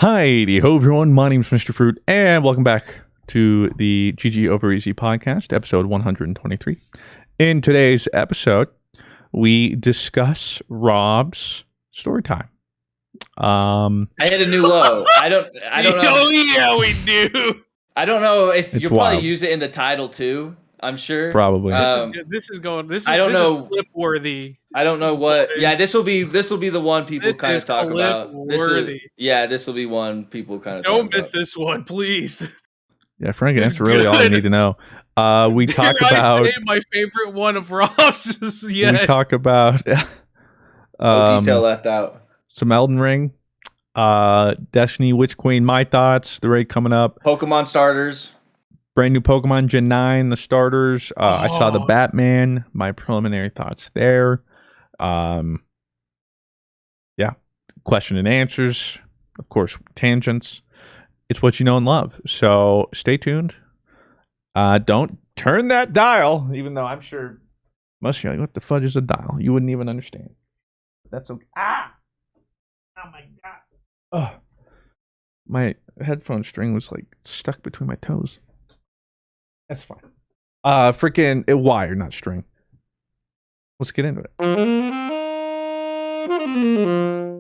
Hi, ho everyone. My name is Mr. Fruit, and welcome back to the GG Over Easy podcast, episode 123. In today's episode, we discuss Rob's story time. I hit a new low. I don't know. Oh yeah, we do. I don't know if It's you'll wild. probably use it in the title too. I'm sure. Probably. This is I don't know. clip worthy. I don't know what. Yeah, this will be the one people This kind is of talk about. clip-worthy. This will be one people kind of. Don't miss this one, please. Yeah, Frank, It's that's really all you good. need to know. We talk Dare I about. say my favorite one of Rob's. We Yes. talk about. No detail left out. Some Elden Ring, Destiny, Witch Queen. My thoughts. The raid coming up. Pokemon starters. Brand new Pokemon Gen 9, the starters. I saw the Oh. Batman. My preliminary thoughts there. Yeah. Question and answers. Of course, tangents. It's what you know and love. So stay tuned. Don't turn that dial, even though I'm sure most of you are like, what the fudge is a dial? You wouldn't even understand. That's okay. Ah! Oh my God. Oh. My headphone string was like stuck between my toes. That's fine. Freaking wire, not string. Let's get into it.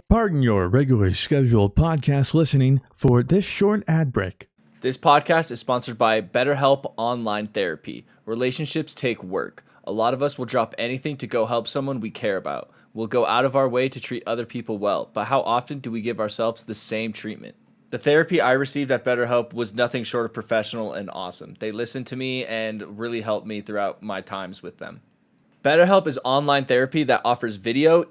Pardon your regularly scheduled podcast listening for this short ad break. This podcast is sponsored by BetterHelp Online Therapy. Relationships take work. A lot of us will drop anything to go help someone we care about. We'll go out of our way to treat other people well, but how often do we give ourselves the same treatment? The therapy I received at BetterHelp was nothing short of professional and awesome. They listened to me and really helped me throughout my times with them. BetterHelp is online therapy that offers video,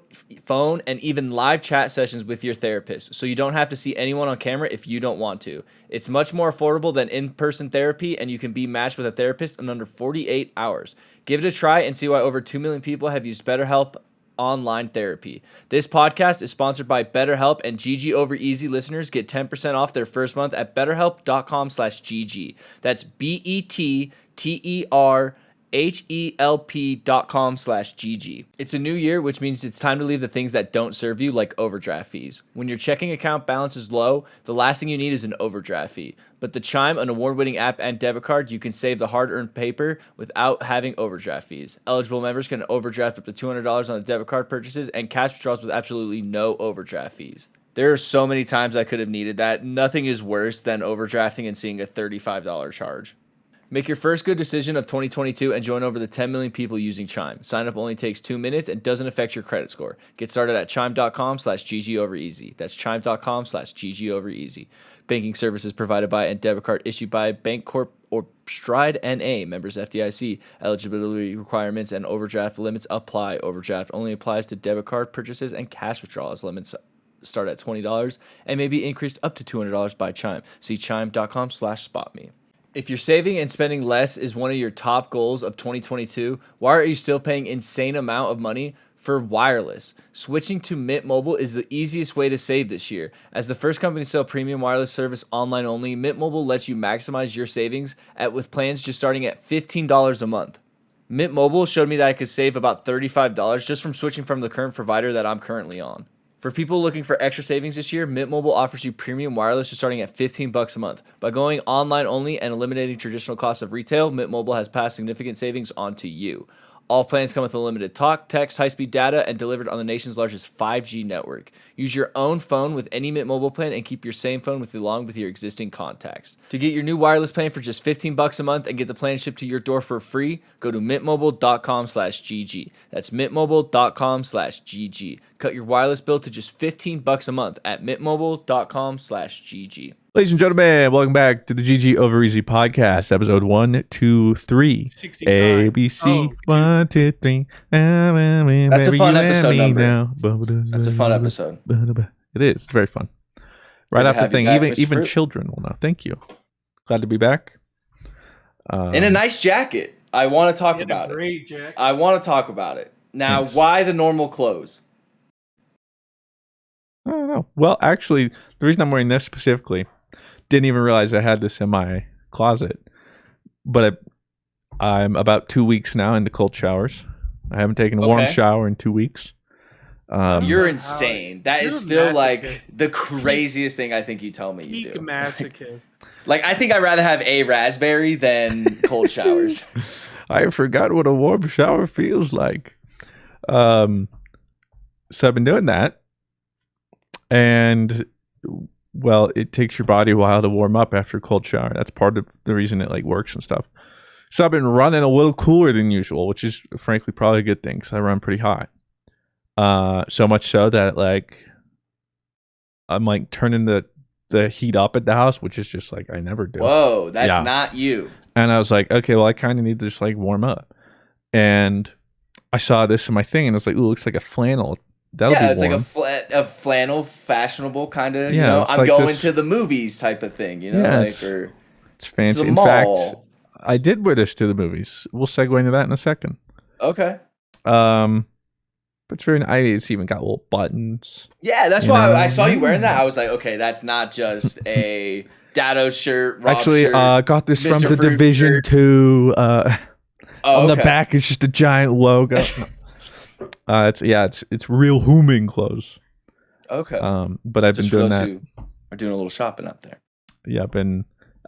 phone, and even live chat sessions with your therapist, so you don't have to see anyone on camera if you don't want to. It's much more affordable than in-person therapy, and you can be matched with a therapist in under 48 hours. Give it a try and see why over 2 million people have used BetterHelp online therapy. This podcast is sponsored by BetterHelp, and GG Over Easy listeners get 10% off their first month at betterhelp.com/GG. That's BetterHelp.com/GG. It's a new year, which means it's time to leave the things that don't serve you, like overdraft fees. When your checking account balance is low, the last thing you need is an overdraft fee. But the Chime, an award-winning app and debit card, you can save the hard-earned paper without having overdraft fees. Eligible members can overdraft up to $200 on the debit card purchases and cash withdrawals with absolutely no overdraft fees. There are so many times I could have needed that. Nothing is worse than overdrafting and seeing a $35 charge. Make your first good decision of 2022 and join over the 10 million people using Chime. Sign up only takes 2 minutes and doesn't affect your credit score. Get started at chime.com/GGOverEasy. That's chime.com/GGOverEasy. Banking services provided by and debit card issued by Bancorp or Stride NA, members FDIC. Eligibility requirements and overdraft limits apply. Overdraft only applies to debit card purchases and cash withdrawals. Limits start at $20 and may be increased up to $200 by Chime. See chime.com/spotme. If you're saving and spending less is one of your top goals of 2022, why are you still paying insane amount of money for wireless? Switching to Mint Mobile is the easiest way to save this year. As the first company to sell premium wireless service online only, Mint Mobile lets you maximize your savings with plans just starting at $15 a month. Mint Mobile showed me that I could save about $35 just from switching from the current provider that I'm currently on. For people looking for extra savings this year, Mint Mobile offers you premium wireless just starting at $15 a month. By going online only and eliminating traditional costs of retail, Mint Mobile has passed significant savings on to you. All plans come with unlimited talk, text, high-speed data, and delivered on the nation's largest 5G network. Use your own phone with any Mint Mobile plan and keep your same phone along with your existing contacts. To get your new wireless plan for just $15 a month and get the plan shipped to your door for free, go to mintmobile.com/GG. That's mintmobile.com/GG. Cut your wireless bill to just $15 a month at mintmobile.com/GG. Ladies and gentlemen, welcome back to the GG Over Easy podcast, episode 123. 69. ABC 1, 2, 3. That's a fun episode number. That's a fun episode. It is. It's very fun. Right Good to after have the thing, you back, even Mr. Fruit. children will know. Thank you. Glad to be back. In a nice jacket. I want to talk about it. Great, Jack. I want to talk about it. Now, Thanks. why the normal clothes? I don't know. Well, actually, the reason I'm wearing this specifically, didn't even realize I had this in my closet. But I'm about 2 weeks now into cold showers. I haven't taken a warm Okay. shower in 2 weeks. You're Wow. insane. That You're is a still like masochist. the craziest thing I think you tell me you Peak do. masochist. Like, I think I'd rather have a raspberry than cold showers. I forgot what a warm shower feels like. So I've been doing that, and well, it takes your body a while to warm up after a cold shower. That's part of the reason it like works and stuff. So I've been running a little cooler than usual, which is frankly probably a good thing because I run pretty hot. So much so that like I'm like turning the heat up at the house, which is just like I never do. Whoa, that's Yeah. not you. And I was like, okay, well, I kind of need to just like warm up. And I saw this in my thing, and I was like, ooh, it looks like a flannel. That'll Yeah, be it's warm. like a flannel, fashionable kind of. Yeah, You know, it's I'm like going this- to the movies type of thing. You know, Yeah, like it's- or It's to fancy. the In fact, mall. I did wear this to the movies. We'll segue into that in a second. Okay. But it's very nice. It's even got little buttons. Yeah, that's You why know? I saw you wearing that. I was like, okay, that's not just a Dado shirt. Rob Actually, shirt. got this from Mr. the Fruit Division shirt. 2. Oh, On the okay. back, it's just a giant logo. It's real Hooming clothes. Okay. But I've Just been for doing those that. who are doing a little shopping up there. Yeah,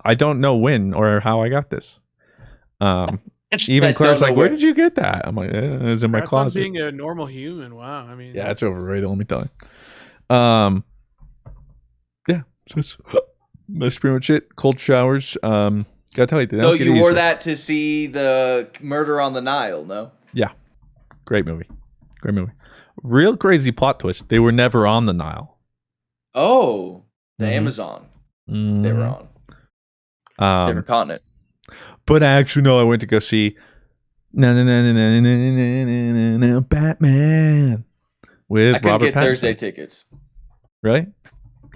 I don't know when or how I got this. Even I Claire's don't know like, where did you get that? I'm like, it was in my That's on closet. being a normal human. Wow. I mean, Yeah, it's overrated. Let me tell you. Yeah, so that's pretty much it. Cold showers. Gotta tell you, they So don't get you wore easy. that to see the Murder on the Nile, no? Great movie. Real crazy plot twist. They were never on the Nile. Oh, the Mhm. Amazon they were on. Different continent. But actually, no. I went to go see Batman with I couldn't Robert get Pattinson. Thursday tickets. Really?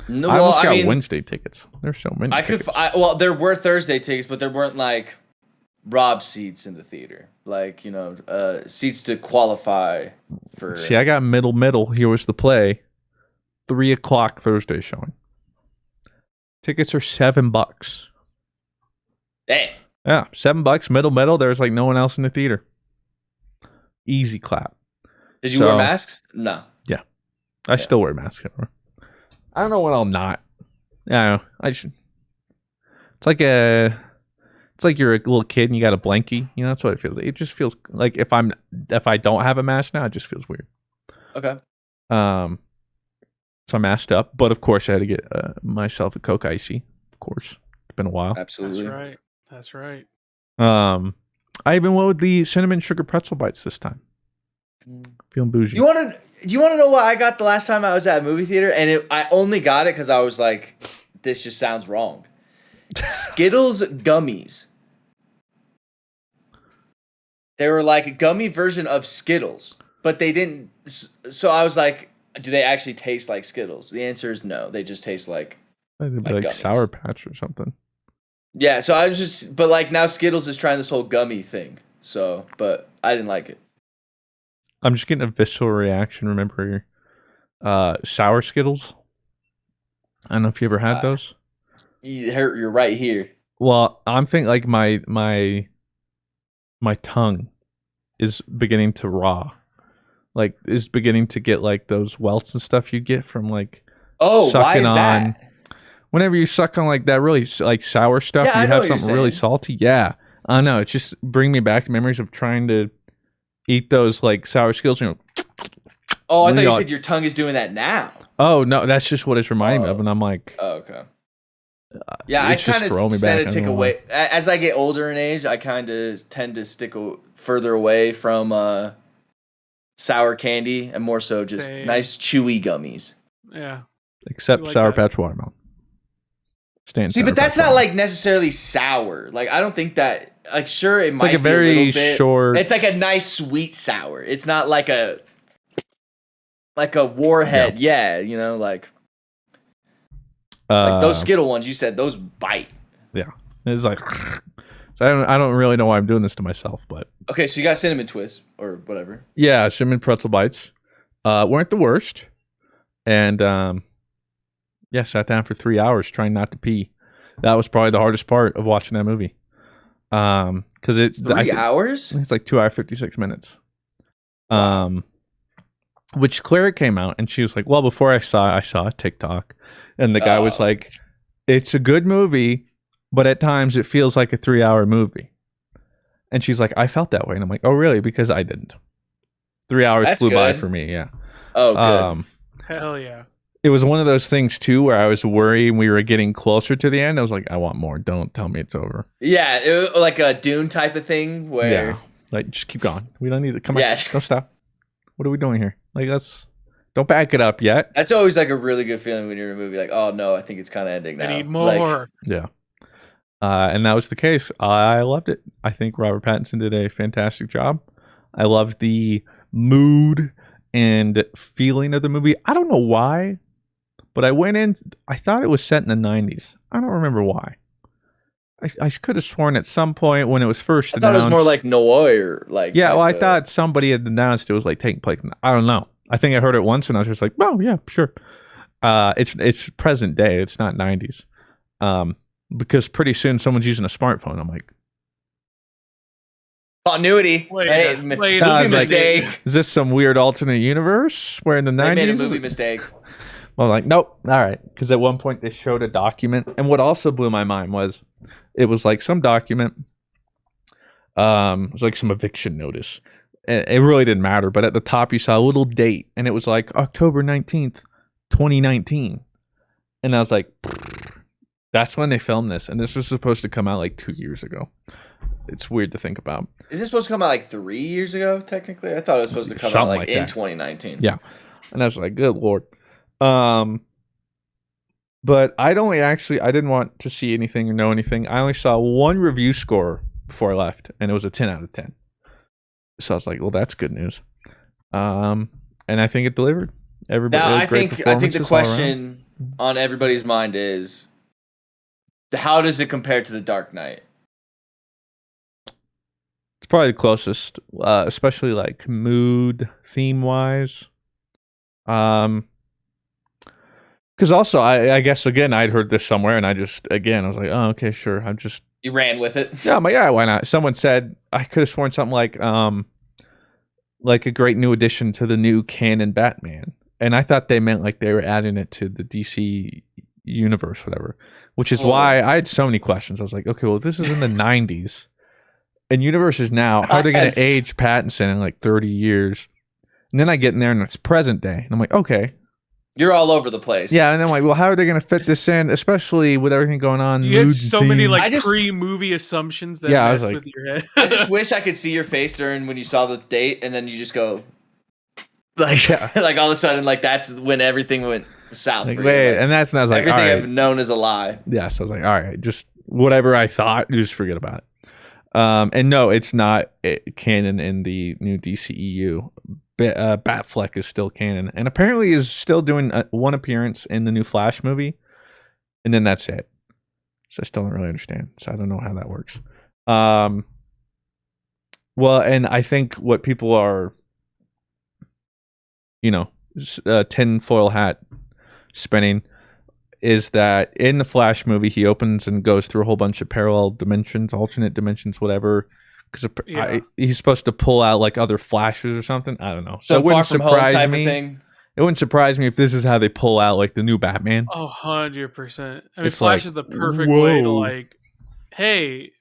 No, I well, almost I got mean, Wednesday tickets. There's so many. I could. tickets. Well, there were Thursday tickets, but there weren't like Rob seats in the theater. Like, you know, seats to qualify for. See, I got middle. Here was the play. 3:00 Thursday showing. Tickets are $7. Hey, Yeah, $7. Middle. There's like no one else in the theater. Easy clap. did you So- wear masks? No. I still wear masks. I don't know when I'm not. Yeah, I should. It's like you're a little kid and you got a blankie. You know, that's what it feels like. It just feels like if I don't have a mask now, it just feels weird. Okay. So I masked up, but of course I had to get myself a Coke Icy. Of course, it's been a while. Absolutely. That's right. I even went with the cinnamon sugar pretzel bites this time. Feeling bougie. Do you want to know what I got the last time I was at a movie theater? And I only got it because I was like, this just sounds wrong. Skittles gummies. They were like a gummy version of Skittles, but they didn't. So I was like, do they actually taste like Skittles? The answer is no. They just taste like. It'd be like like gummies. Sour Patch or something. Yeah, so I was just. But like now Skittles is trying this whole gummy thing. So, but I didn't like it. I'm just getting a visceral reaction. Remember, sour Skittles? I don't know if you ever had those. You're right here. Well, I'm thinking like my tongue is beginning to raw, like is beginning to get like those welts and stuff you get from like Oh, why sucking is that? whenever you suck on like that really like sour stuff. Yeah, I you know have what you're something really saying. salty. Yeah, I know. It just bring me back to memories of trying to eat those like sour Skittles. You know, Oh, I thought you Really? said your tongue is doing that now. oh no, that's just what it's reminding me of, Oh. and I'm like, Oh, okay. Yeah, I it's just kind throwing me of back. tend I to take don't know away as I get older in age. I kind of tend to stick further away from sour candy and more so just Same. nice chewy gummies. Yeah. except like Sour that. Patch watermelon. Stand See, Sour but that's Patch not watermelon. like necessarily sour. Like I don't think that. Like sure, it It's might like a be a very little bit. short. It's like a nice sweet sour. It's not like a warhead. Yeah, you know, like those Skittle ones. You said those bite. It's like, so I don't really know why I'm doing this to myself, but Okay, so you got cinnamon twist or whatever. yeah, cinnamon pretzel bites weren't the worst, and yeah, sat down for 3 hours trying not to pee. That was probably the hardest part of watching that movie, because it's 3 hours. It's like 2 hours 56 minutes. which Clara came out and she was like, well, before I saw a TikTok, and the guy was like, it's a good movie, but at times it feels like a 3-hour movie. And she's like, I felt that way. And I'm like, oh, really? Because I didn't. 3 hours That's flew by good. for me, yeah. Oh, good. Hell yeah. It was one of those things, too, where I was worried we were getting closer to the end. I was like, I want more. Don't tell me it's over. Yeah, it was like a Dune type of thing where... Yeah, like, just keep going. We don't need to... Come on, Yeah. don't stop. What are we doing here? Like, don't back it up yet. That's always like a really good feeling when you're in a movie like, oh, no, I think it's kind of ending now. I need more. Like, Yeah. And that was the case. I loved it. I think Robert Pattinson did a fantastic job. I loved the mood and feeling of the movie. I don't know why, but I went in, I thought it was set in the 90s. I don't remember why. I could have sworn at some point when it was first I thought announced. it was more like noir. Yeah, well, I thought somebody had announced it was like taking place. I don't know. I think I heard it once and I was just like, oh, yeah, sure. It's present day. It's not 90s. Because pretty soon someone's using a smartphone. I'm like, continuity. Wait, Movie like, mistake. is this some weird alternate universe where in the 90s? They made a movie mistake. Well, like, nope. All right. Because at one point they showed a document. And what also blew my mind was it was like some document. It was like some eviction notice. It really didn't matter. But at the top, you saw a little date. And it was like October 19th, 2019. And I was like, that's when they filmed this. And this was supposed to come out like 2 years ago. It's weird to think about. Is it supposed to come out like 3 years ago, technically? I thought it was supposed to come out Something like like in that. 2019. Yeah. And I was like, good Lord. But I didn't want to see anything or know anything. I only saw one review score before I left, and it was a 10 out of 10. So I was like, well, that's good news. And I think it delivered. Everybody, Now, I great think the performances all around. question on everybody's mind is, how does it compare to The Dark Knight? It's probably the closest, especially like mood, theme wise. Because also, I guess again, I'd heard this somewhere, and I was like, oh, okay, sure. You ran with it. Yeah, I'm like, yeah, why not? Someone said I could have sworn something like a great new addition to the new canon Batman, and I thought they meant like they were adding it to the DC universe, whatever. Which is why I had so many questions. I was like, okay, well, this is in the '90s, and universe is now. How are they going to age Pattinson in like 30 years? And then I get in there and it's present day, and I'm like, okay. You're all over the place. Yeah, and I'm like, well, how are they going to fit this in, especially with everything going on? You had mood so and many themes? like pre-movie assumptions that Yeah, I was messed like- with your head. I just wish I could see your face during when you saw the date, and then you just go, like, like all of a sudden, like that's when everything went south. Like, for wait, you. Like, and that's when I was like, everything all right. I've known is a lie. Yeah, so I was like, all right, just whatever I thought, just forget about it. And no, it's not canon in the new DCEU. Batfleck is still canon, and apparently is still doing one appearance in the new Flash movie, and then that's it. So I still don't really understand. So I don't know how that works. Well, and I think what people are, tinfoil hat spinning is that in the Flash movie, he opens and goes through a whole bunch of parallel dimensions, alternate dimensions, whatever. Because he's supposed to pull out like other flashes or something. I don't know. So it Far wouldn't from home surprise type me. of thing. It wouldn't surprise me if this is how they pull out like the new Batman. 100%. I mean, It's Flash like, is the perfect way to whoa. like, hey,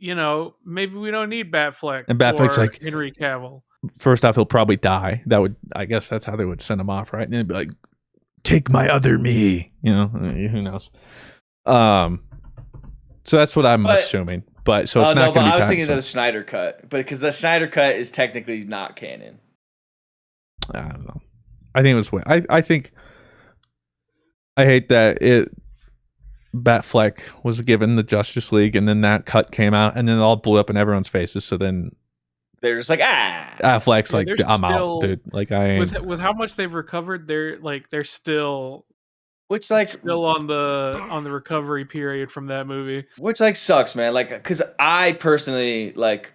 maybe we don't need Batfleck And Batfleck's or like- Henry Cavill. First off, he'll probably die. I guess that's how they would send him off, right? And it'd be like, take my other me. Who knows? So that's what I'm assuming. But so it's not going to be. I was thinking Pattinson. of the Snyder cut, but because the Snyder cut is technically not canon. I don't know. I think it was. I think. I hate that Batfleck was given the Justice League, and then that cut came out, and then it all blew up in everyone's faces. So then They're just like Affleck's like, they're I'm still- out, dude. Like I ain't. With how much they've recovered, they're still which like on the recovery period from that movie. which like sucks, man. Like because I personally like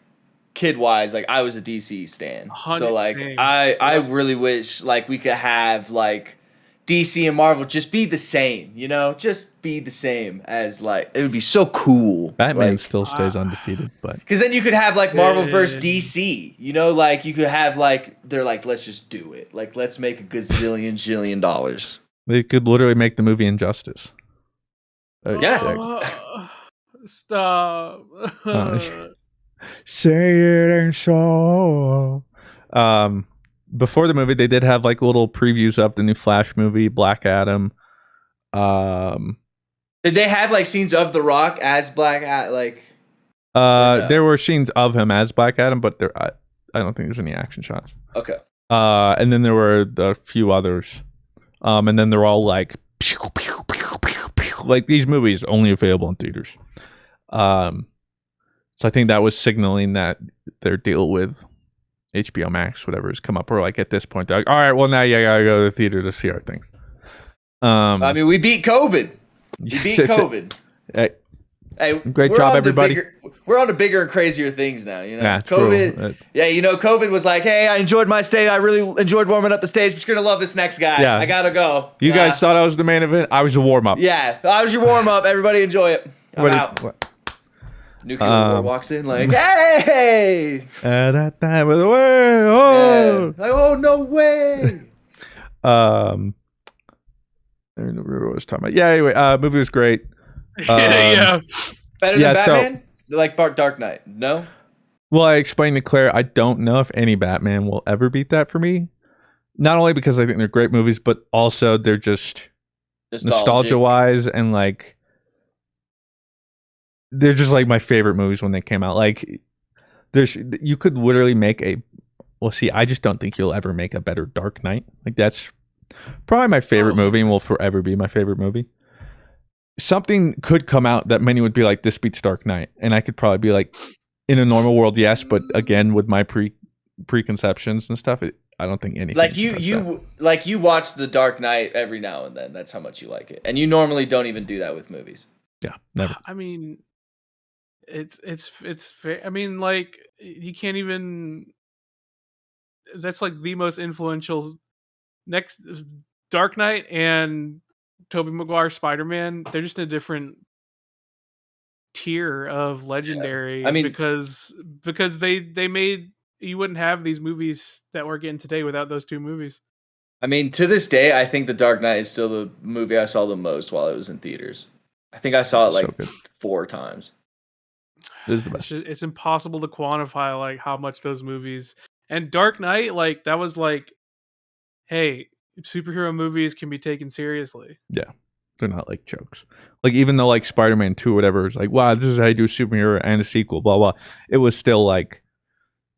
kid wise, like I was a DC stan, so like Same. I really wish like we could have like DC and Marvel just be the same, you know? Just be the same as, like, it would be so cool. Batman like, still stays undefeated, but because then you could have, like, Marvel versus DC, you know? Like, you could have, like, they're like, let's just do it. Like, let's make a gazillion dollars. they could literally make the movie Injustice. Yeah. Stop. Say it ain't so. Before the movie, they did have like little previews of the new Flash movie, Black Adam. Did they have like scenes of The Rock as Black Adam? Like, no? There were scenes of him as Black Adam, but I don't think there's any action shots. Okay. And then there were a few others. And then they're all like, pew, pew, pew, pew, pew. Like these movies only available in theaters. So I think that was signaling that their deal with HBO Max, whatever, has come up. Or like at this point, they're like, all right, well now you gotta go to the theater to see our things. I mean, we beat COVID. We beat COVID. Hey, great job, everybody. We're on to bigger and crazier things now. You know, yeah, COVID. True. Yeah, you know, COVID was like, hey, I enjoyed my stay. I really enjoyed warming up the stage. I'm just gonna love this next guy. Yeah. I gotta go. You guys thought I was the main event. I was a warm up. Yeah, I was your warm up. Everybody enjoy it. I'm out. Nuclear War walks in like, hey! That time of the way. Oh, yeah. Like, oh no way! I don't remember what I was talking about. Yeah, anyway, movie was great. Yeah. Better than Batman? Like Dark Knight? No. Well, I explained to Claire, I don't know if any Batman will ever beat that for me. Not only because I think they're great movies, but also they're just nostalgia-wise and like. They're just like my favorite movies when they came out. Like, you could literally make I just don't think you'll ever make a better Dark Knight. Like, that's probably my favorite movie and will forever be my favorite movie. Something could come out that many would be like, this beats Dark Knight. And I could probably be like, in a normal world, yes. But again, with my preconceptions and stuff, I don't think anything. Like you watch The Dark Knight every now and then. That's how much you like it. And you normally don't even do that with movies. Yeah, never. I mean... It's I mean, like, you can't even. That's like the most influential. Next, Dark Knight and Tobey Maguire Spider-Man. They're just in a different tier of legendary. Yeah. I mean, because they made you wouldn't have these movies that we're getting today without those two movies. I mean, to this day, I think The Dark Knight is still the movie I saw the most while it was in theaters. I think I saw it like 4 times. It is the best. It's impossible to quantify like how much those movies and Dark Knight, like that was like, hey, superhero movies can be taken seriously. Yeah, they're not like jokes. Like even though like Spider-Man 2 or whatever is like, wow, this is how you do a superhero and a sequel, blah blah. It was still like,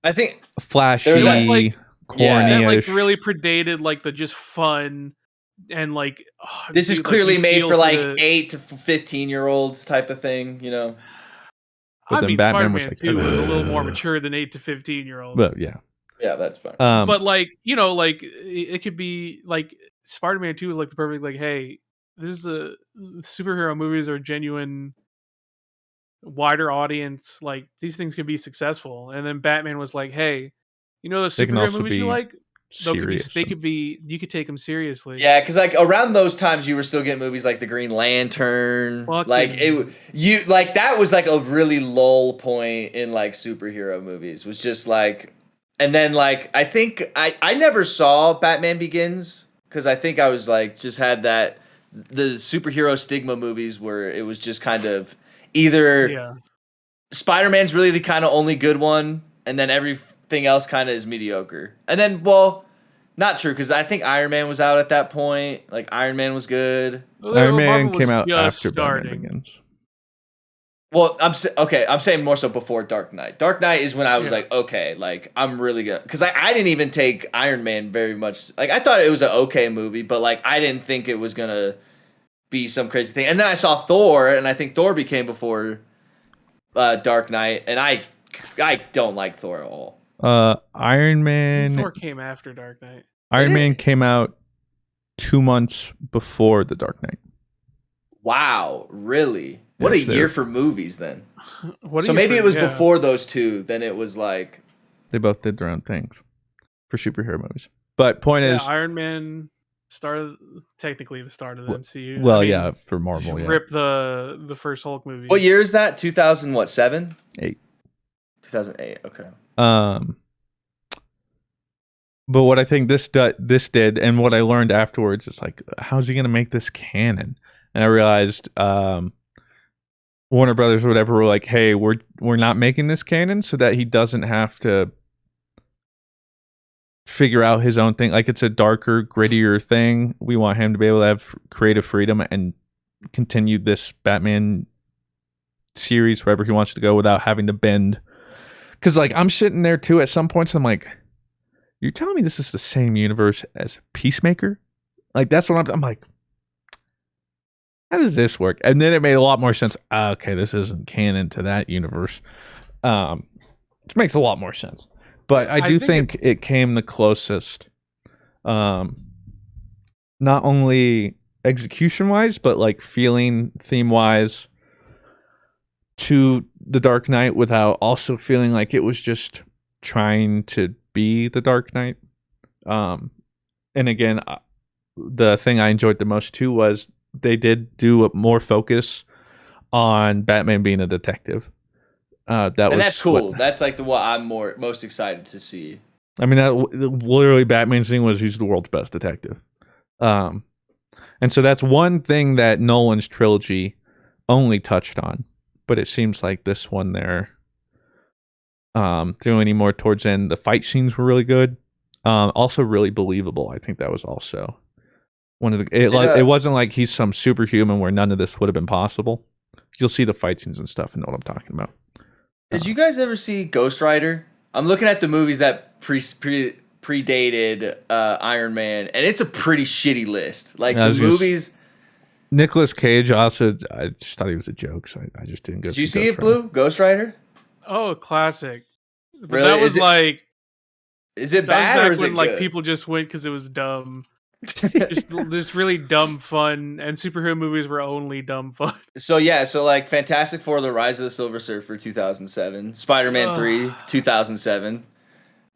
I think flashy, like, corny, that like really predated like the just fun and like this is clearly made for like 8 to 15-year-olds type of thing, you know. But I mean, Batman Spider-Man 2 was a little more mature than 8 to 15-year-olds. Well, yeah. Yeah, that's fine. But like, you know, like it could be like Spider-Man 2 is like the perfect like, hey, this is superhero movies are genuine, wider audience. Like these things can be successful. And then Batman was like, hey, you know the superhero movies you like? You could take them seriously. Yeah, because like around those times you were still getting movies like The Green Lantern. That was like a really lull point in like superhero movies. Was just like, and then like I think I never saw Batman Begins because I think I was like just had that the superhero stigma movies where it was just kind of either Spider-Man's really the kind of only good one, and then everything else kind of is mediocre. And then, well, not true, because I think Iron Man was out at that point. Like, Iron Man was good. Iron Man came out after Batman Begins. Well, I'm saying more so before Dark Knight. Dark Knight is when I was like, okay, like, I'm really good. Because I didn't even take Iron Man very much. Like, I thought it was an okay movie, but, like, I didn't think it was going to be some crazy thing. And then I saw Thor, and I think Thor became before Dark Knight, and I don't like Thor at all. Iron Man. Thor came after Dark Knight. Iron Man came out 2 months before the Dark Knight. Wow, really? What a year for movies then. So maybe it was yeah. before those two. Then it was like they both did their own things for superhero movies. But point is, Iron Man. technically the start of the MCU. Well, I mean, yeah, for Marvel, yeah. rip the first Hulk movie. What year is that? 2007? 8. 2008. Okay. But what I think this did, and what I learned afterwards, is like, how's he gonna make this canon? And I realized Warner Brothers or whatever were like, hey, we're not making this canon so that he doesn't have to figure out his own thing. Like, it's a darker, grittier thing. We want him to be able to have creative freedom and continue this Batman series wherever he wants to go without having to bend. Because, like, I'm sitting there too at some points, I'm like, you're telling me this is the same universe as Peacemaker? Like, that's what I'm like, how does this work? And then it made a lot more sense. Okay, this isn't canon to that universe. Which makes a lot more sense. But I do think it came the closest, not only execution-wise, but like feeling theme-wise to The Dark Knight without also feeling like it was just trying to be The Dark Knight. And again, the thing I enjoyed the most too was they did do more focus on Batman being a detective. That's cool. That's like what I'm most excited to see. I mean, that literally Batman's thing was he's the world's best detective. And so that's one thing that Nolan's trilogy only touched on. But it seems like this one there, through any more towards the end, the fight scenes were really good. Also really believable. I think that was also one of the. It wasn't like he's some superhuman where none of this would have been possible. You'll see the fight scenes and stuff and know what I'm talking about. Did you guys ever see Ghost Rider? I'm looking at the movies that predated Iron Man, and it's a pretty shitty list. Like, the movies. Nicolas Cage also, I just thought he was a joke, so I just didn't go. Did you see it, Blue? Ghost Rider? Oh, classic. But really? That was like. Is it bad or is it good? Like, people just went because it was dumb. just really dumb fun, and superhero movies were only dumb fun. So like Fantastic Four: The Rise of the Silver Surfer 2007, Spider-Man 3 2007,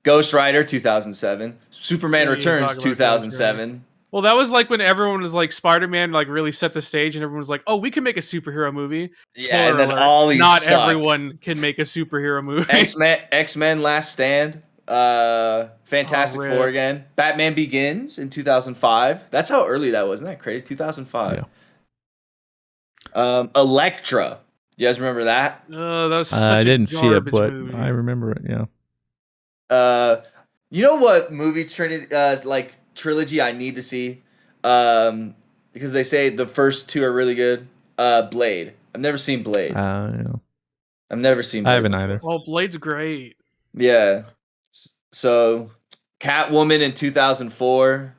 Ghost Rider 2007, Superman Returns 2007. Well, that was like when everyone was like, Spider-Man like really set the stage, and everyone was like, oh, we can make a superhero movie. Yeah, and then all these not sucked. Everyone can make a superhero movie. X-Men Last Stand. Fantastic Four again. Batman Begins in 2005. That's how early that was. Isn't that crazy? 2005. Yeah. Elektra. You guys remember that? That was such I didn't see it, but movie. I remember it. Yeah. You know what movie trilogy I need to see? Because they say the first two are really good. Blade. I've never seen Blade. Yeah. I've never seen Blade I haven't before. either. Well, Blade's great. Yeah. So, Catwoman in 2004.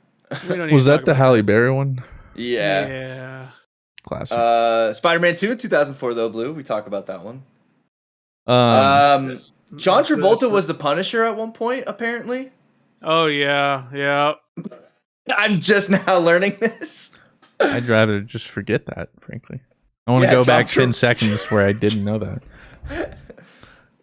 Was that the Halle Berry one? Yeah. Yeah. Classic. Spider-Man 2 in 2004, though, Blue. We talk about that one. John Travolta was the Punisher at one point, apparently. Oh, yeah. I'm just now learning this. I'd rather just forget that, frankly. I want to go back 10 seconds where I didn't know that.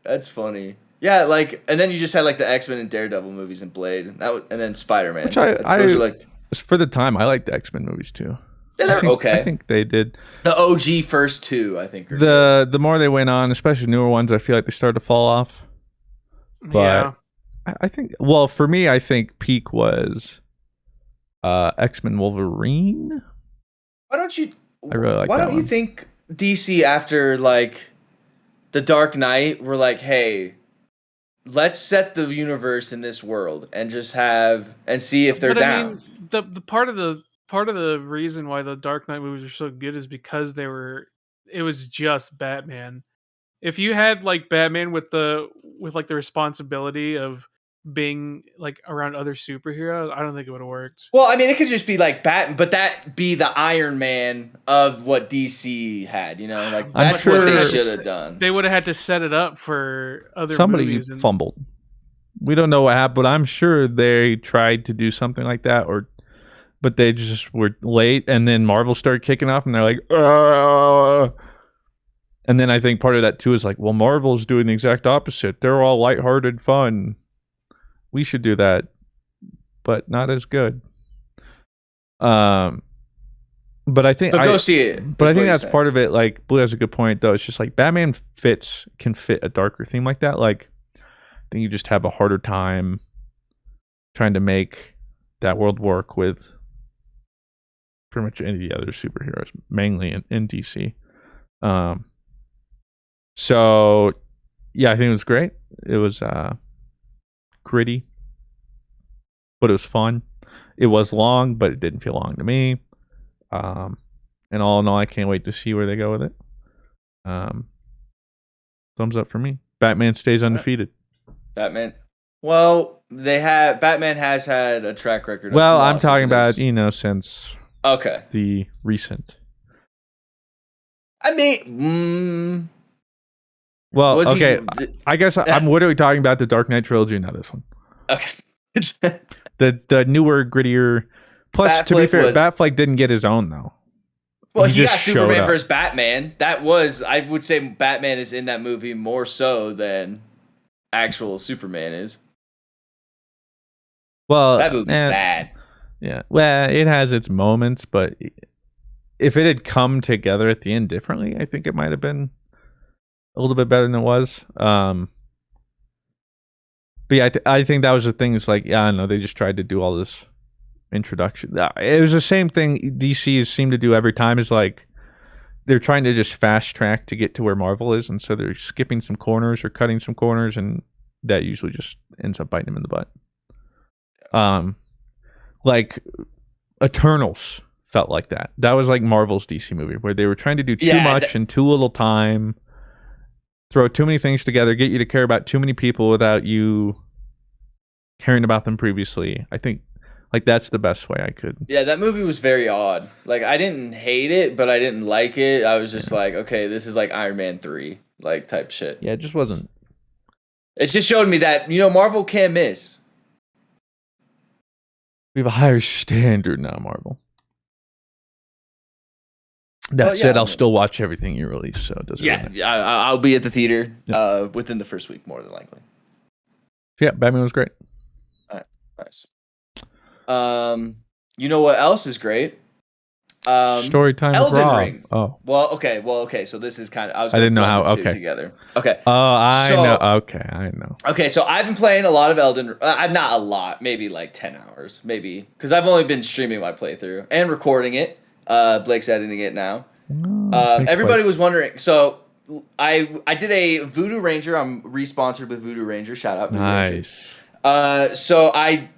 That's funny. Yeah, like, and then you just had like the X-Men and Daredevil movies and Blade, and then Spider-Man. Which those are like, for the time, I like the X-Men movies too. Yeah, they're okay. I think they did. The OG first two, I think. The more they went on, especially newer ones, I feel like they started to fall off. But yeah. I think, well, for me, I think peak was X-Men Wolverine. Why don't you? I really like. Why don't you think DC after like The Dark Knight were like, hey, let's set the universe in this world and just see if they're down. I mean, the part of the reason why the Dark Knight movies are so good is because it was just Batman. If you had like Batman with the responsibility of being like around other superheroes, I don't think it would have worked. Well, I mean, it could just be like Batman, but that be the Iron Man of what DC had, you know, like that's what they should have done. They would have had to set it up for other movies. Somebody fumbled. We don't know what happened, but I'm sure they tried to do something like that, but they just were late, and then Marvel started kicking off, and they're like, Argh! And then I think part of that too is like, well, Marvel's doing the exact opposite. They're all lighthearted fun. We should do that, but not as good. But I think So go see it. But I think that's part of it. Like Blue has a good point though. It's just like Batman can fit a darker theme like that. Like I think you just have a harder time trying to make that world work with pretty much any of the other superheroes, mainly in DC. So yeah, I think it was great. It was gritty, but it was fun. It was long, but it didn't feel long to me. And all in all, I can't wait to see where they go with it. Thumbs up for me. Batman stays undefeated. Batman. Well, Batman has had a track record. Well, I'm talking about since the recent. I mean, well, okay. I guess I'm literally talking about the Dark Knight trilogy, not this one. Okay. the newer, grittier. Plus, to be fair, Batfleck didn't get his own though. Well, he got Superman versus Batman. That was, I would say, Batman is in that movie more so than actual Superman is. Well, that movie's bad. Yeah. Well, it has its moments, but if it had come together at the end differently, I think it might have been a little bit better than it was. But yeah, I think that was the thing. It's like, yeah, I know they just tried to do all this introduction. It was the same thing DC seem to do every time. Is like they're trying to just fast track to get to where Marvel is, and so they're skipping some corners or cutting some corners, and that usually just ends up biting them in the butt. Like Eternals felt like that. That was like Marvel's DC movie where they were trying to do too much in too little time, throw too many things together, get you to care about too many people without you caring about them previously. I think like that's the best way I could. Yeah, that movie was very odd. Like I didn't hate it, but I didn't like it. I was just like, okay, this is like Iron Man 3 like type shit. Yeah, it just wasn't. It just showed me that, Marvel can't miss. We have a higher standard now, Marvel. That said, I'll still watch everything you release. So it doesn't. Yeah, I'll be at the theater within the first week, more than likely. Yeah, Batman was great. All right, nice. You know what else is great? Story time. Elden Ring. Oh. Well, okay. So this is kind of. I didn't know how. Okay. Together. Okay. Oh, I know. Okay, I know. Okay, so I've been playing a lot of Elden. Not a lot, maybe like 10 hours, maybe, because I've only been streaming my playthrough and recording it. Blake's editing it now. Everybody was wondering. So I did a Voodoo Ranger. I'm re-sponsored with Voodoo Ranger. Shout out Voodoo nice. Ranger.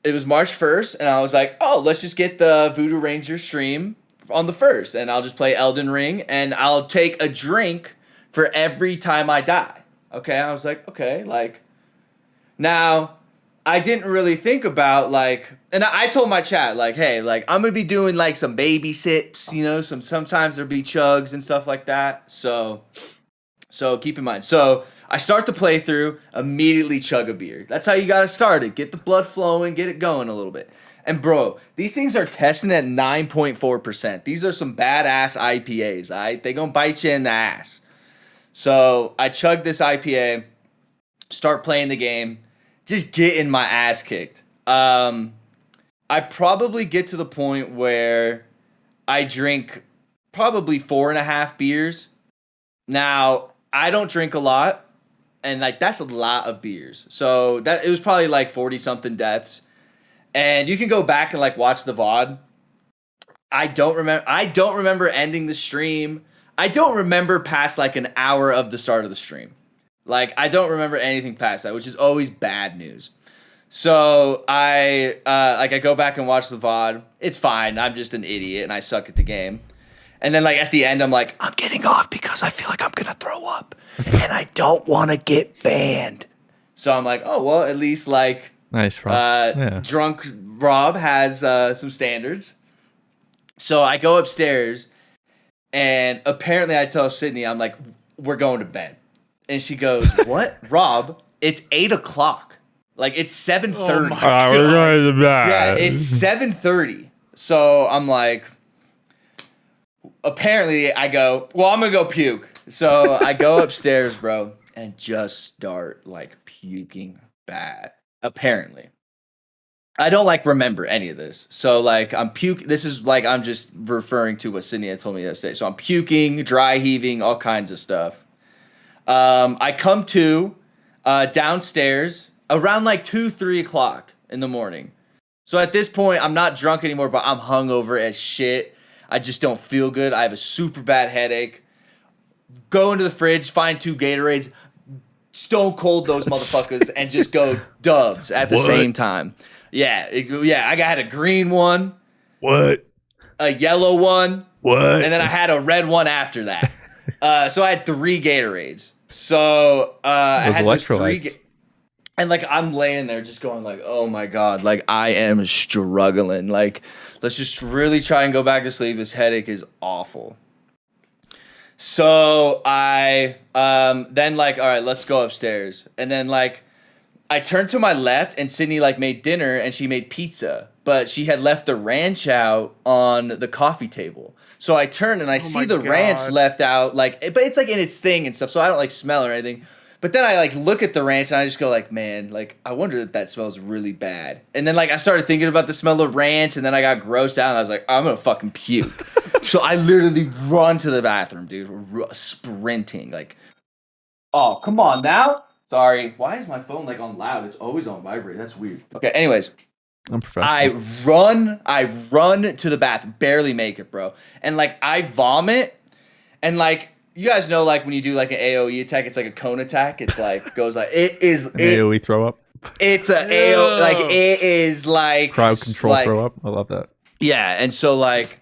It was March 1st, and I was like, oh, let's just get the Voodoo Ranger stream on the 1st, and I'll just play Elden Ring, and I'll take a drink for every time I die. Okay, I was like, okay, like, now, I didn't really think about, like, and I told my chat, like, hey, like, I'm gonna be doing, like, some baby sips, sometimes there'll be chugs and stuff like that, so keep in mind. So, I start the playthrough, immediately chug a beer. That's how you gotta start it. Get the blood flowing, get it going a little bit. And bro, these things are testing at 9.4%. These are some badass IPAs, all right? They gonna bite you in the ass. So I chug this IPA, start playing the game, just getting my ass kicked. I probably get to the point where I drink probably 4.5 beers. Now, I don't drink a lot. And like that's a lot of beers. So it was probably like 40-something deaths. And you can go back and like watch the VOD. I don't remember ending the stream. I don't remember past like an hour of the start of the stream. Like I don't remember anything past that, which is always bad news. So I go back and watch the VOD. It's fine. I'm just an idiot and I suck at the game. And then, like, at the end, I'm like, I'm getting off because I feel like I'm going to throw up. And I don't want to get banned. So I'm like, oh, well, at least, like, nice, Rob. Drunk Rob has some standards. So I go upstairs, and apparently I tell Sydney, I'm like, we're going to bed. And she goes, what? Rob, it's 8 o'clock. Like, it's 7:30. Oh, we're going to bed. Yeah, it's 7:30. So I'm like... Apparently, I go, well, I'm going to go puke. So I go upstairs, bro, and just start, like, puking bad. Apparently. I don't like remember any of this. So like I'm This is like I'm just referring to what Sydney had told me yesterday. So I'm puking, dry heaving, all kinds of stuff. I come to downstairs around like 2-3 o'clock in the morning. So at this point, I'm not drunk anymore, but I'm hungover as shit. I just don't feel good. I have a super bad headache. Go into the fridge, find 2 Gatorades, stone cold those motherfuckers, and just go dubs at the same time. Yeah, I had a green one. What? A yellow one. What? And then I had a red one after that. So I had 3 Gatorades. So I had those 3. And like I'm laying there just going like, oh my God, like I am struggling. Like, let's just really try and go back to sleep. This headache is awful. So I then like, all right, let's go upstairs. And then like I turned to my left and Sydney like made dinner and she made pizza, but she had left the ranch out on the coffee table. So I turn and I see the ranch left out, like, but it's like in its thing and stuff, so I don't like smell or anything. But then I like look at the ranch and I just go like, man, like I wonder if that smells really bad. And then like I started thinking about the smell of ranch and then I got grossed out and I was like, I'm gonna fucking puke. So I literally run to the bathroom, dude, sprinting. Like, oh, come on now. Sorry. Why is my phone like on loud? It's always on vibrate. That's weird. Okay, anyways. I'm professional. I run to the bathroom, barely make it, bro. And like I vomit and like you guys know, like when you do like an AOE attack, it's like a cone attack. It's like goes like AOE throw up. It's a AOE, like it is like crowd control like, throw up. I love that. Yeah, and so like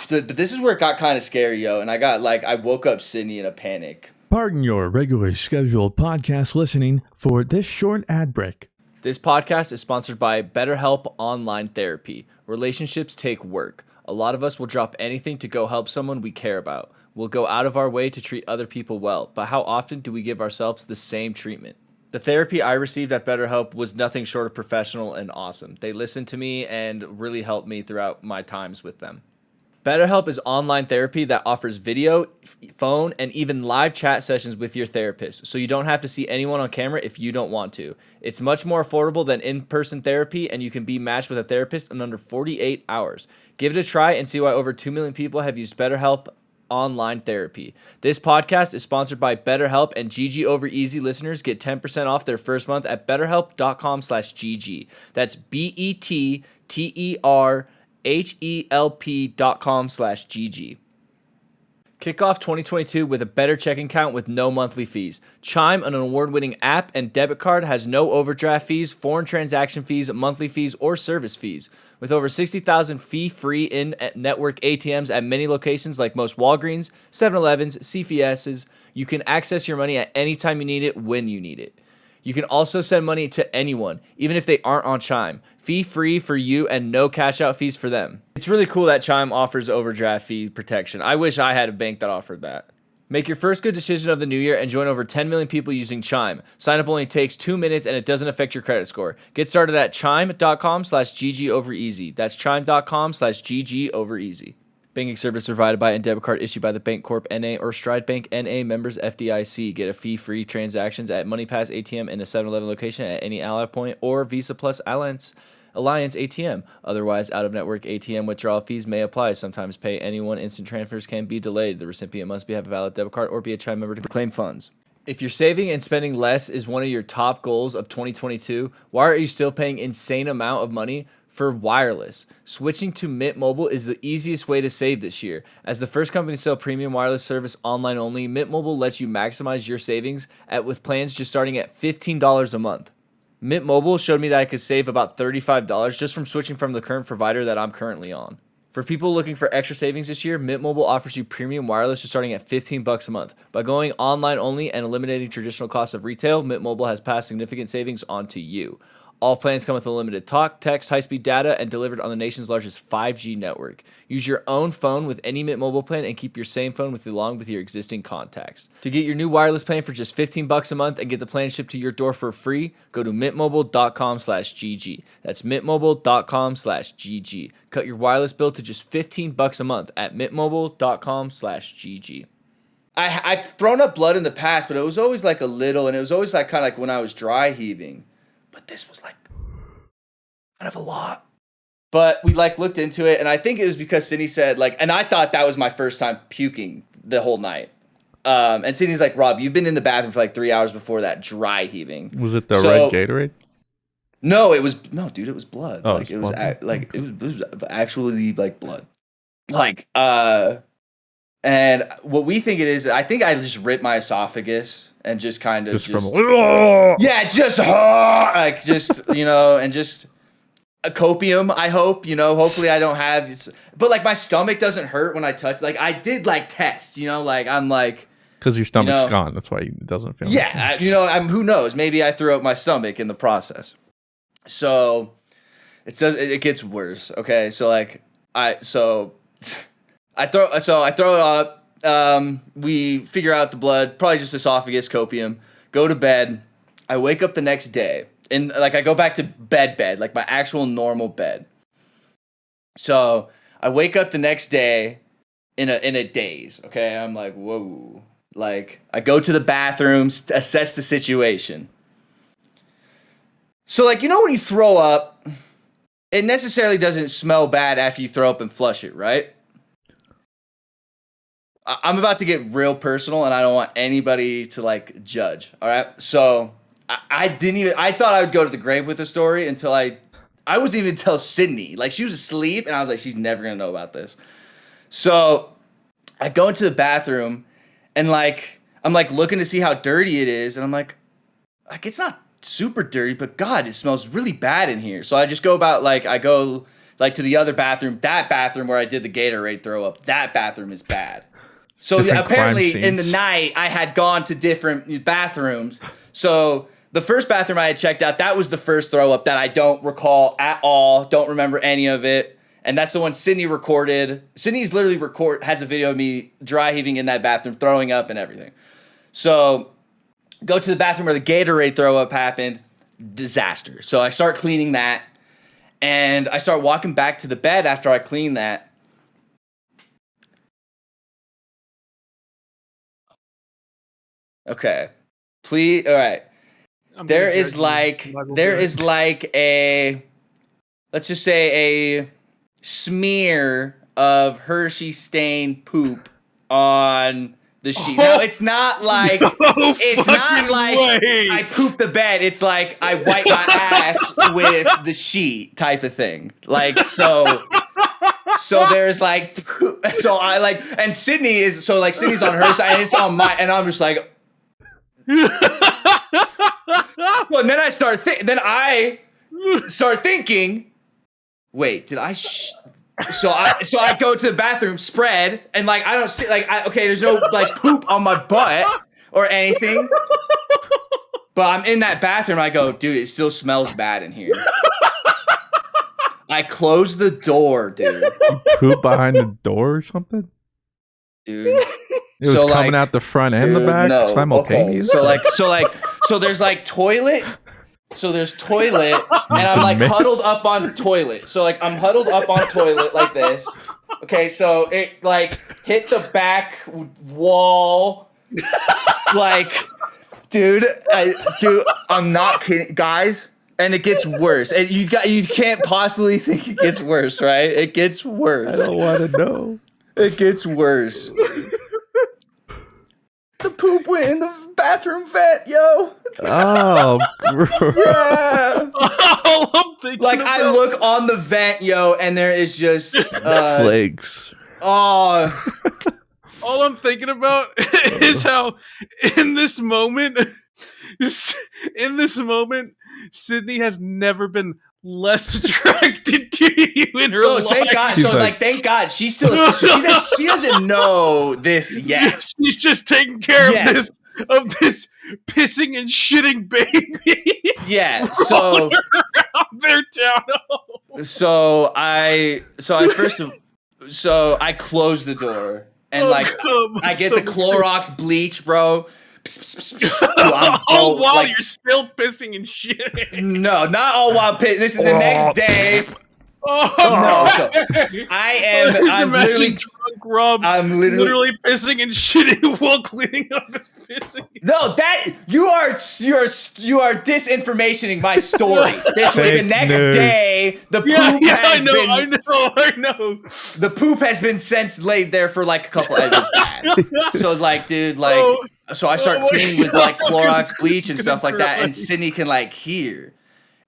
this is where it got kind of scary, yo. And I woke up Sydney in a panic. Pardon your regularly scheduled podcast listening for this short ad break. This podcast is sponsored by BetterHelp Online Therapy. Relationships take work. A lot of us will drop anything to go help someone we care about. We'll go out of our way to treat other people well, but how often do we give ourselves the same treatment? The therapy I received at BetterHelp was nothing short of professional and awesome. They listened to me and really helped me throughout my times with them. BetterHelp is online therapy that offers video, phone, and even live chat sessions with your therapist, so you don't have to see anyone on camera if you don't want to. It's much more affordable than in-person therapy, and you can be matched with a therapist in under 48 hours. Give it a try and see why over 2 million people have used BetterHelp online therapy. This podcast is sponsored by BetterHelp, and GG Over Easy listeners get 10% off their first month at betterhelp.com/GG. That's BetterHelp.com/GG. Kick off 2022 with a better checking account with no monthly fees. Chime, an award-winning app and debit card, has no overdraft fees, foreign transaction fees, monthly fees, or service fees. With over 60,000 fee-free in-network ATMs at many locations like most Walgreens, 7-Elevens, CVS's, you can access your money at any time you need it when you need it. You can also send money to anyone, even if they aren't on Chime. Fee-free for you and no cash-out fees for them. It's really cool that Chime offers overdraft fee protection. I wish I had a bank that offered that. Make your first good decision of the new year and join over 10 million people using Chime. Sign up only takes 2 minutes and it doesn't affect your credit score. Get started at chime.com/GGovereasy. That's chime.com/GGovereasy. Banking service provided by and debit card issued by the Bank Corp NA or Stride Bank NA, members FDIC. Get a fee-free transactions at MoneyPass ATM in a 7-Eleven location at any Ally Point or Visa Plus Alliance ATM. Otherwise, out-of-network ATM withdrawal fees may apply. Sometimes pay anyone. Instant transfers can be delayed. The recipient must have a valid debit card or be a Chime member to claim funds. If you're saving and spending less is one of your top goals of 2022, why are you still paying insane amount of money for wireless? Switching to Mint Mobile is the easiest way to save this year. As the first company to sell premium wireless service online only, Mint Mobile lets you maximize your savings with plans just starting at $15 a month. Mint Mobile showed me that I could save about $35 just from switching from the current provider that I'm currently on. For people looking for extra savings this year, Mint Mobile offers you premium wireless just starting at $15 a month. By going online only and eliminating traditional costs of retail, Mint Mobile has passed significant savings on to you. All plans come with unlimited talk, text, high-speed data, and delivered on the nation's largest 5G network. Use your own phone with any Mint Mobile plan and keep your same phone along with your existing contacts. To get your new wireless plan for just $15 a month and get the plan shipped to your door for free, go to mintmobile.com/GG. That's mintmobile.com/GG. Cut your wireless bill to just $15 a month at mintmobile.com/GG. I've thrown up blood in the past, but it was always like a little, and it was always like kind of like when I was dry heaving. But this was like kind of a lot. But we like looked into it, and I think it was because Sydney said like, and I thought that was my first time puking the whole night. And Sydney's like, Rob, you've been in the bathroom for like 3 hours before that, dry heaving. Was it the red Gatorade? No, it was dude, it was blood. Oh, like it was it was actually like blood. Like and what we think it is, I think I just ripped my esophagus and just kind of yeah, just like just and just a copium. I hope hopefully I don't have this, but like my stomach doesn't hurt when I touch. Like I did like test, like I'm like. Because your stomach's gone. That's why it doesn't feel. Yeah, who knows? Maybe I threw out my stomach in the process. So it gets worse. Okay, so like I throw it up. We figure out the blood, probably just esophagus, copium. Go to bed. I wake up the next day, and like I go back to bed, like my actual normal bed. So I wake up the next day in a daze. Okay, I'm like, whoa. Like, I go to the bathroom, assess the situation. So, like, when you throw up, it necessarily doesn't smell bad after you throw up and flush it, right? I'm about to get real personal, and I don't want anybody to, like, judge, all right? So, I thought I would go to the grave with the story until I wasn't even tell Sydney. Like, she was asleep, and I was like, she's never going to know about this. So, I go into the bathroom, and like, I'm like looking to see how dirty it is. And I'm like, it's not super dirty, but God, it smells really bad in here. So I just go about I go like to the other bathroom, that bathroom where I did the Gatorade throw up. That bathroom is bad. So apparently in the night I had gone to different bathrooms. So the first bathroom I had checked out, that was the first throw up that I don't recall at all. Don't remember any of it. And that's the one Sydney recorded. Sydney's literally has a video of me dry heaving in that bathroom, throwing up and everything. So go to the bathroom where the Gatorade throw up happened. Disaster. So I start cleaning that. And I start walking back to the bed after I clean that. Okay. Please. All right. There is like a, let's just say a smear of Hershey stain poop on the sheet. Now it's not like I poop the bed. It's like I wipe my ass with the sheet type of thing. Like so there's like so I like and Sydney's on her side and it's on my and I'm just like. Well, and then I start thinking. Wait, did I? So I go to the bathroom, spread, and like I don't see there's no like poop on my butt or anything. But I'm in that bathroom. I go, dude, it still smells bad in here. I close the door, dude. You poop behind the door or something, dude. It was coming out the front and the back simultaneously. Okay. So there's like toilet. So there's toilet, and I'm like huddled up on the toilet. So like I'm huddled up on toilet like this. Okay, so it like hit the back wall. Like, dude, I'm not kidding, guys. And it gets worse. And you can't possibly think it gets worse, right? It gets worse. I don't want to know. It gets worse. The poop went in the bathroom vent, yo. Oh, yeah. All I'm thinking I look on the vent, yo, and there is just flakes. Oh. All I'm thinking about is how in this moment, Sydney has never been less attracted to you in her life. Thank God. So thank God she still she doesn't know this yet. She's just taking care of this pissing and shitting baby. Yeah. So their town. So I close the door and I get the Clorox bleach, bro. While you're still pissing and shitting. No, not all while pissing. This is the next day. No, so I'm literally drunk Rob. I'm literally pissing and shitting while cleaning up his pissing. No, that you are disinformationing my story. This was the next day. The poop I know. The poop has been since laid there for like a couple hours. So like, dude, like, so I start cleaning with like Clorox bleach and stuff like that, and Sydney can like hear.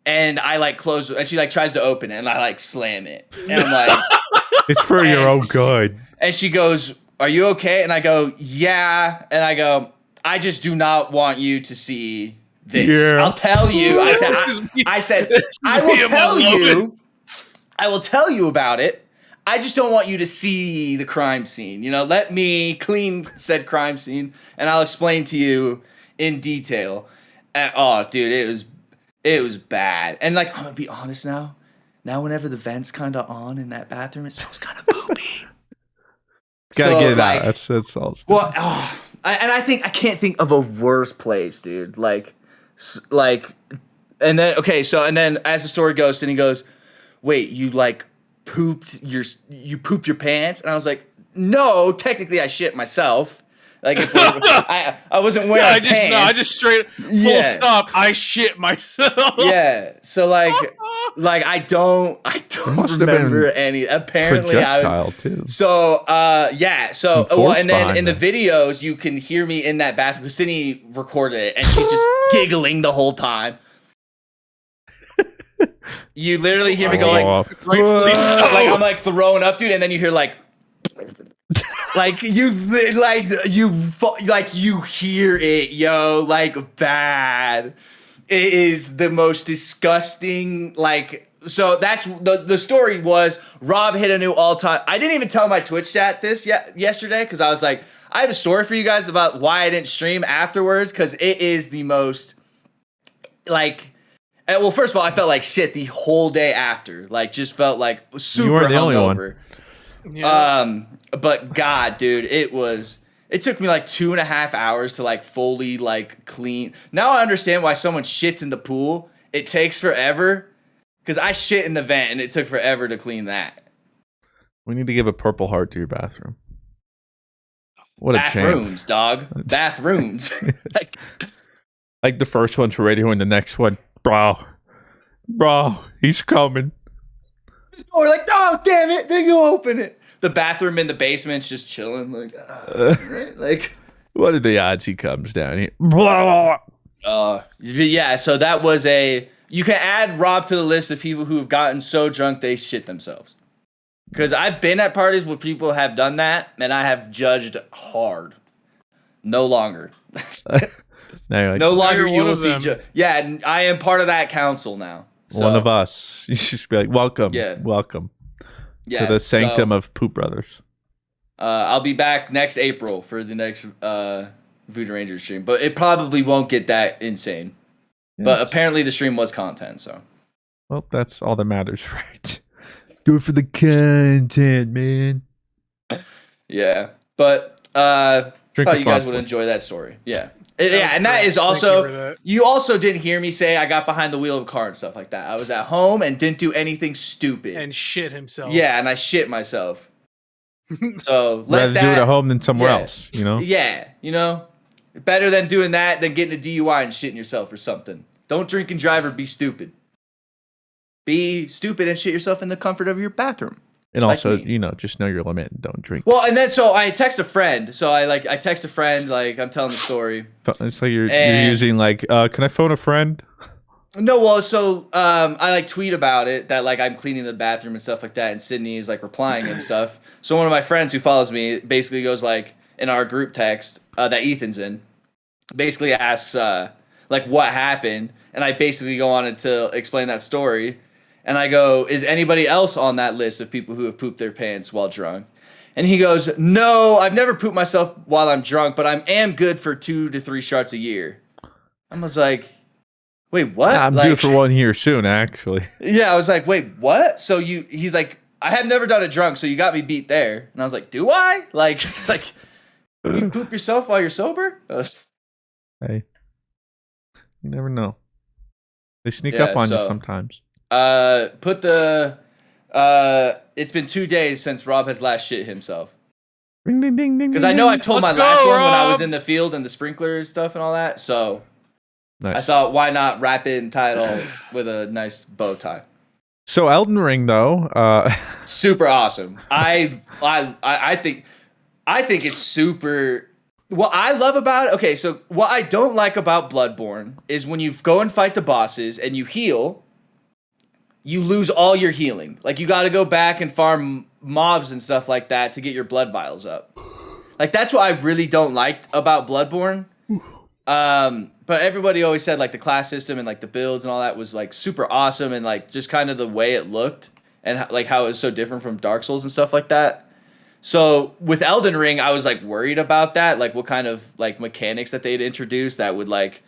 And I like close, and she like tries to open it, and I like slam it, and I'm like, "It's for your own good." And she goes, "Are you okay?" And I go, "Yeah." And I go, "I just do not want you to see this. Yeah. I'll tell you." I said, I will tell you. I will tell you about it. I just don't want you to see the crime scene. You know, let me clean said crime scene, and I'll explain to you in detail. And, oh, dude, it was bad. And like, I'm gonna be honest now. Now, whenever the vent's kind of on in that bathroom, it smells kind of poopy. Gotta get it out. That's all. Well, I think I can't think of a worse place, dude. Like, and then and then as the story goes, Sydney goes, "Wait, you like pooped your pants?" And I was like, "No, technically I shit myself." Like if I wasn't wearing pants. I just straight full stop. I shit myself. Yeah. So like I don't remember any. Apparently projectile too. So and then in the videos you can hear me in that bathroom. Sydney recorded it and she's just giggling the whole time. You literally hear me go like I'm like throwing up, dude, and then you hear like you hear it, yo, like bad. It is the most disgusting, like, so that's the story was Rob hit a new all-time. I didn't even tell my Twitch chat this yesterday because I was like, I have a story for you guys about why I didn't stream afterwards because it is the most, like, well, first of all, I felt like shit the whole day after, like, just felt like super hungover. Yeah. But God, dude, it took me like 2.5 hours to like fully like clean. Now I understand why someone shits in the pool. It takes forever because I shit in the vent and it took forever to clean that. We need to give a purple heart to your bathroom. What bathrooms, dog. Bathrooms. like the first one's radio and the next one, bro, he's coming. Or like, oh damn it, then you open it. The bathroom in the basement's just chilling, like, like. What are the odds he comes down here? Yeah. So that was you can add Rob to the list of people who have gotten so drunk they shit themselves. Because I've been at parties where people have done that, and I have judged hard. No longer. No longer you will see. Yeah, I am part of that council now. So. One of us. You should be like, welcome. Yeah. Welcome. Yeah, to the sanctum of Poop Brothers. I'll be back next April for the next Voodoo Ranger stream, but it probably won't get that insane. Yes. But apparently the stream was content, so. Well, that's all that matters, right? Go for the content, man. Yeah, but thought you guys would enjoy that story. Yeah. And that is also, you also didn't hear me say I got behind the wheel of a car and stuff like that. I was at home and didn't do anything stupid. And shit himself. Yeah, and I shit myself. So rather do it at home than somewhere else, you know? Yeah, you know? Better than doing that than getting a DUI and shitting yourself or something. Don't drink and drive or be stupid. Be stupid and shit yourself in the comfort of your bathroom. And also, just know your limit and don't drink. Well, and then so I text a friend. So I text a friend, like I'm telling the story. So you're using like, can I phone a friend? No, well, so I like tweet about it that like I'm cleaning the bathroom and stuff like that, and Sydney is like replying and stuff. So one of my friends who follows me basically goes like in our group text that Ethan's in, basically asks like what happened, and I basically go on to explain that story. And I go, is anybody else on that list of people who have pooped their pants while drunk? And he goes, no, I've never pooped myself while I'm drunk, but I am good for 2 to 3 shots a year. I was like, wait, what? I'm due for one here soon, actually. Yeah, I was like, wait, what? So he's like, I have never done it drunk, so you got me beat there. And I was like, do I? Like you poop yourself while you're sober? Hey, you never know. They sneak up on you sometimes. Put the It's been 2 days since Rob has last shit himself. Ding, ding, ding, ding, Because I know I told Let's my last go, one when I was Rob. in the field and the sprinklers stuff and all that. So Nice. I thought, why not wrap it in title with a nice bow tie? So Elden Ring, though, Super awesome. I think it's super. What I love about it. Okay, so what I don't like about Bloodborne is when you go and fight the bosses and you heal, you lose all your healing. Like you got to go back and farm mobs and stuff like that to get your blood vials up. Like that's what I really don't like about Bloodborne. But everybody always said like the class system and like the builds and all that was like super awesome and like just kind of the way it looked and like how it was so different from Dark Souls and stuff like that. So with Elden Ring, I was like worried about that, like what kind of like mechanics that they'd introduced that would like,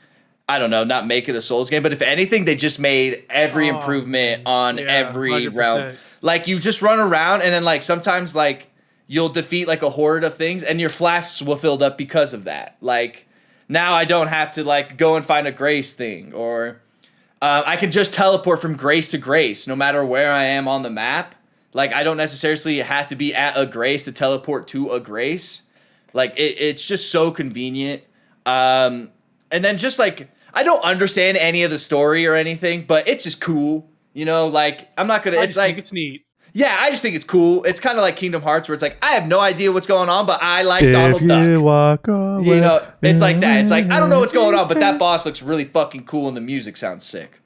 I don't know, not make it a Souls game. But if anything, they just made every improvement on every 100%. realm. Like you just run around and then like sometimes like you'll defeat like a horde of things and your flasks will fill up because of that. Like now I don't have to like go and find a grace thing or I can just teleport from grace to grace no matter where I am on the map. Like I don't necessarily have to be at a grace to teleport to a grace. Like it's just so convenient. And then just like I don't understand any of the story or anything, but it's just cool. You know, like I'm not gonna. I It's just like think it's neat. yeah, I just think it's cool. It's kind of like Kingdom Hearts, where it's like I have no idea what's going on, but I like Donald you Duck. walk away, You know, it's like that. It's like I don't know what's going on, but that boss looks really fucking cool, and the music sounds sick.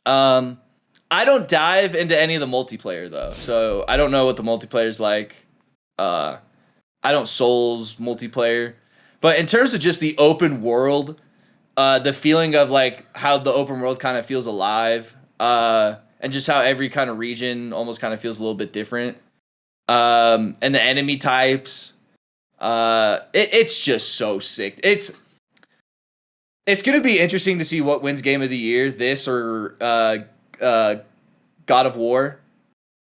I don't dive into any of the multiplayer though, so I don't know what the multiplayer's like. I don't Souls multiplayer, but in terms of just the open world, the feeling of like how the open world kind of feels alive, and just how every kind of region almost kind of feels a little bit different, and the enemy types, it's just so sick. It's gonna be interesting to see what wins Game of the Year, this or God of War.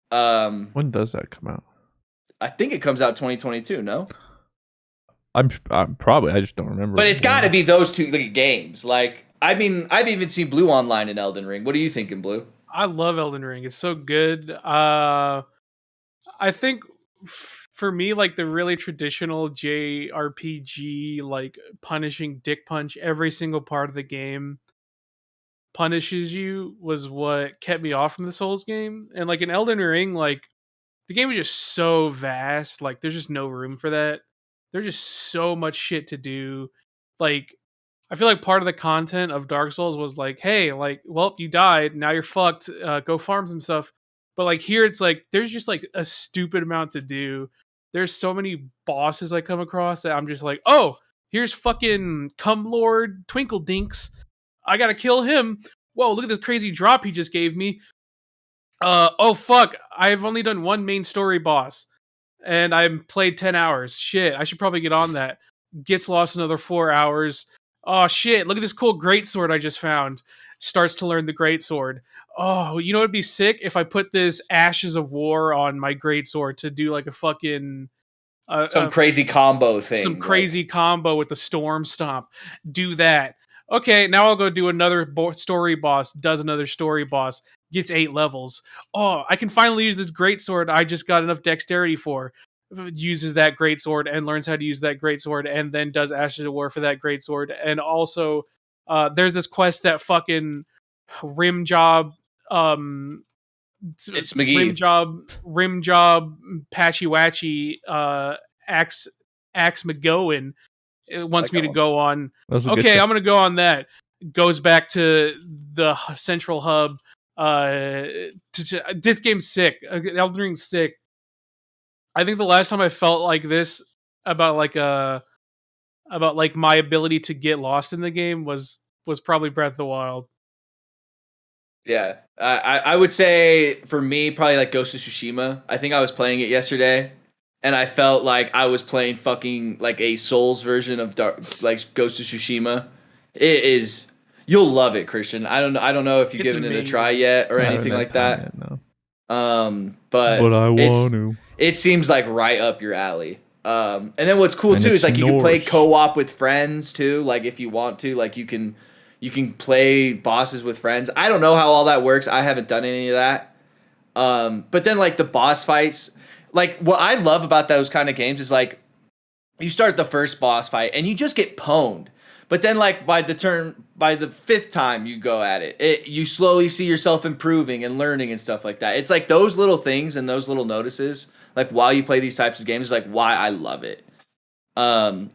when does that come out? I think it comes out 2022. No, I'm probably. I just don't remember. but it's got to be those two like, games. Like, I mean, I've even seen Blue online in Elden Ring. What are you thinking, Blue? I love Elden Ring. It's so good. I think for me, like the really traditional JRPG, like punishing dick punch every single part of the game punishes you was what kept me off from the Souls game. And like in Elden Ring, like the game is just so vast. Like there's just no room for that. There's just so much shit to do. Like I feel like part of the content of Dark Souls was like, hey, like, well, you died, now you're fucked. Go farm some stuff. But like here, it's like there's just like a stupid amount to do. There's so many bosses I come across that I'm just like, oh, here's fucking Cum Lord Twinkle Dinks. I gotta kill him. Whoa, look at this crazy drop he just gave me. Oh fuck, I've only done one main story boss and I've played 10 hours. Shit, I should probably get on that. Gets lost another 4 hours. Oh shit, look at this cool greatsword I just found. Starts to learn the greatsword. Oh, you know what'd be sick if I put this Ashes of War on my greatsword to do like a fucking Some crazy combo thing. some crazy combo with the storm stomp. Do that. Okay, now I'll go do another story boss. Does another story boss. Gets 8 levels. Oh, I can finally use this greatsword I just got enough dexterity for. Uses that greatsword and learns how to use that greatsword, and then does Ashes of War for that greatsword. And also, there's this quest that fucking rim job. It's McGee. Rim job, patchy watchy, axe McGowan. It wants like me that to one. go on. Those are good Okay, stuff. I'm gonna go on that. Goes back to the central hub. This game's sick. Elden Ring's sick. I think the last time I felt like this about like my ability to get lost in the game was probably Breath of the Wild. Yeah, I would say for me probably like Ghost of Tsushima. I think I was playing it yesterday, and I felt like I was playing fucking like a Souls version of like Ghost of Tsushima. It is. You'll love it, Christian. I don't know if you've It's given it a amazing. try yet or I haven't anything had like time that. yet, no. But I want to. it seems like right up your alley. And then what's cool And too it's is like you can play Norse. co-op with friends too. Like if you want to, like you can play bosses with friends. I don't know how all that works. I haven't done any of that. But then like the boss fights, like what I love about those kind of games is like you start the first boss fight and you just get pwned. But then like by the fifth time you go at it, you slowly see yourself improving and learning and stuff like that. It's like those little things and those little notices, like while you play these types of games, is like why I love it.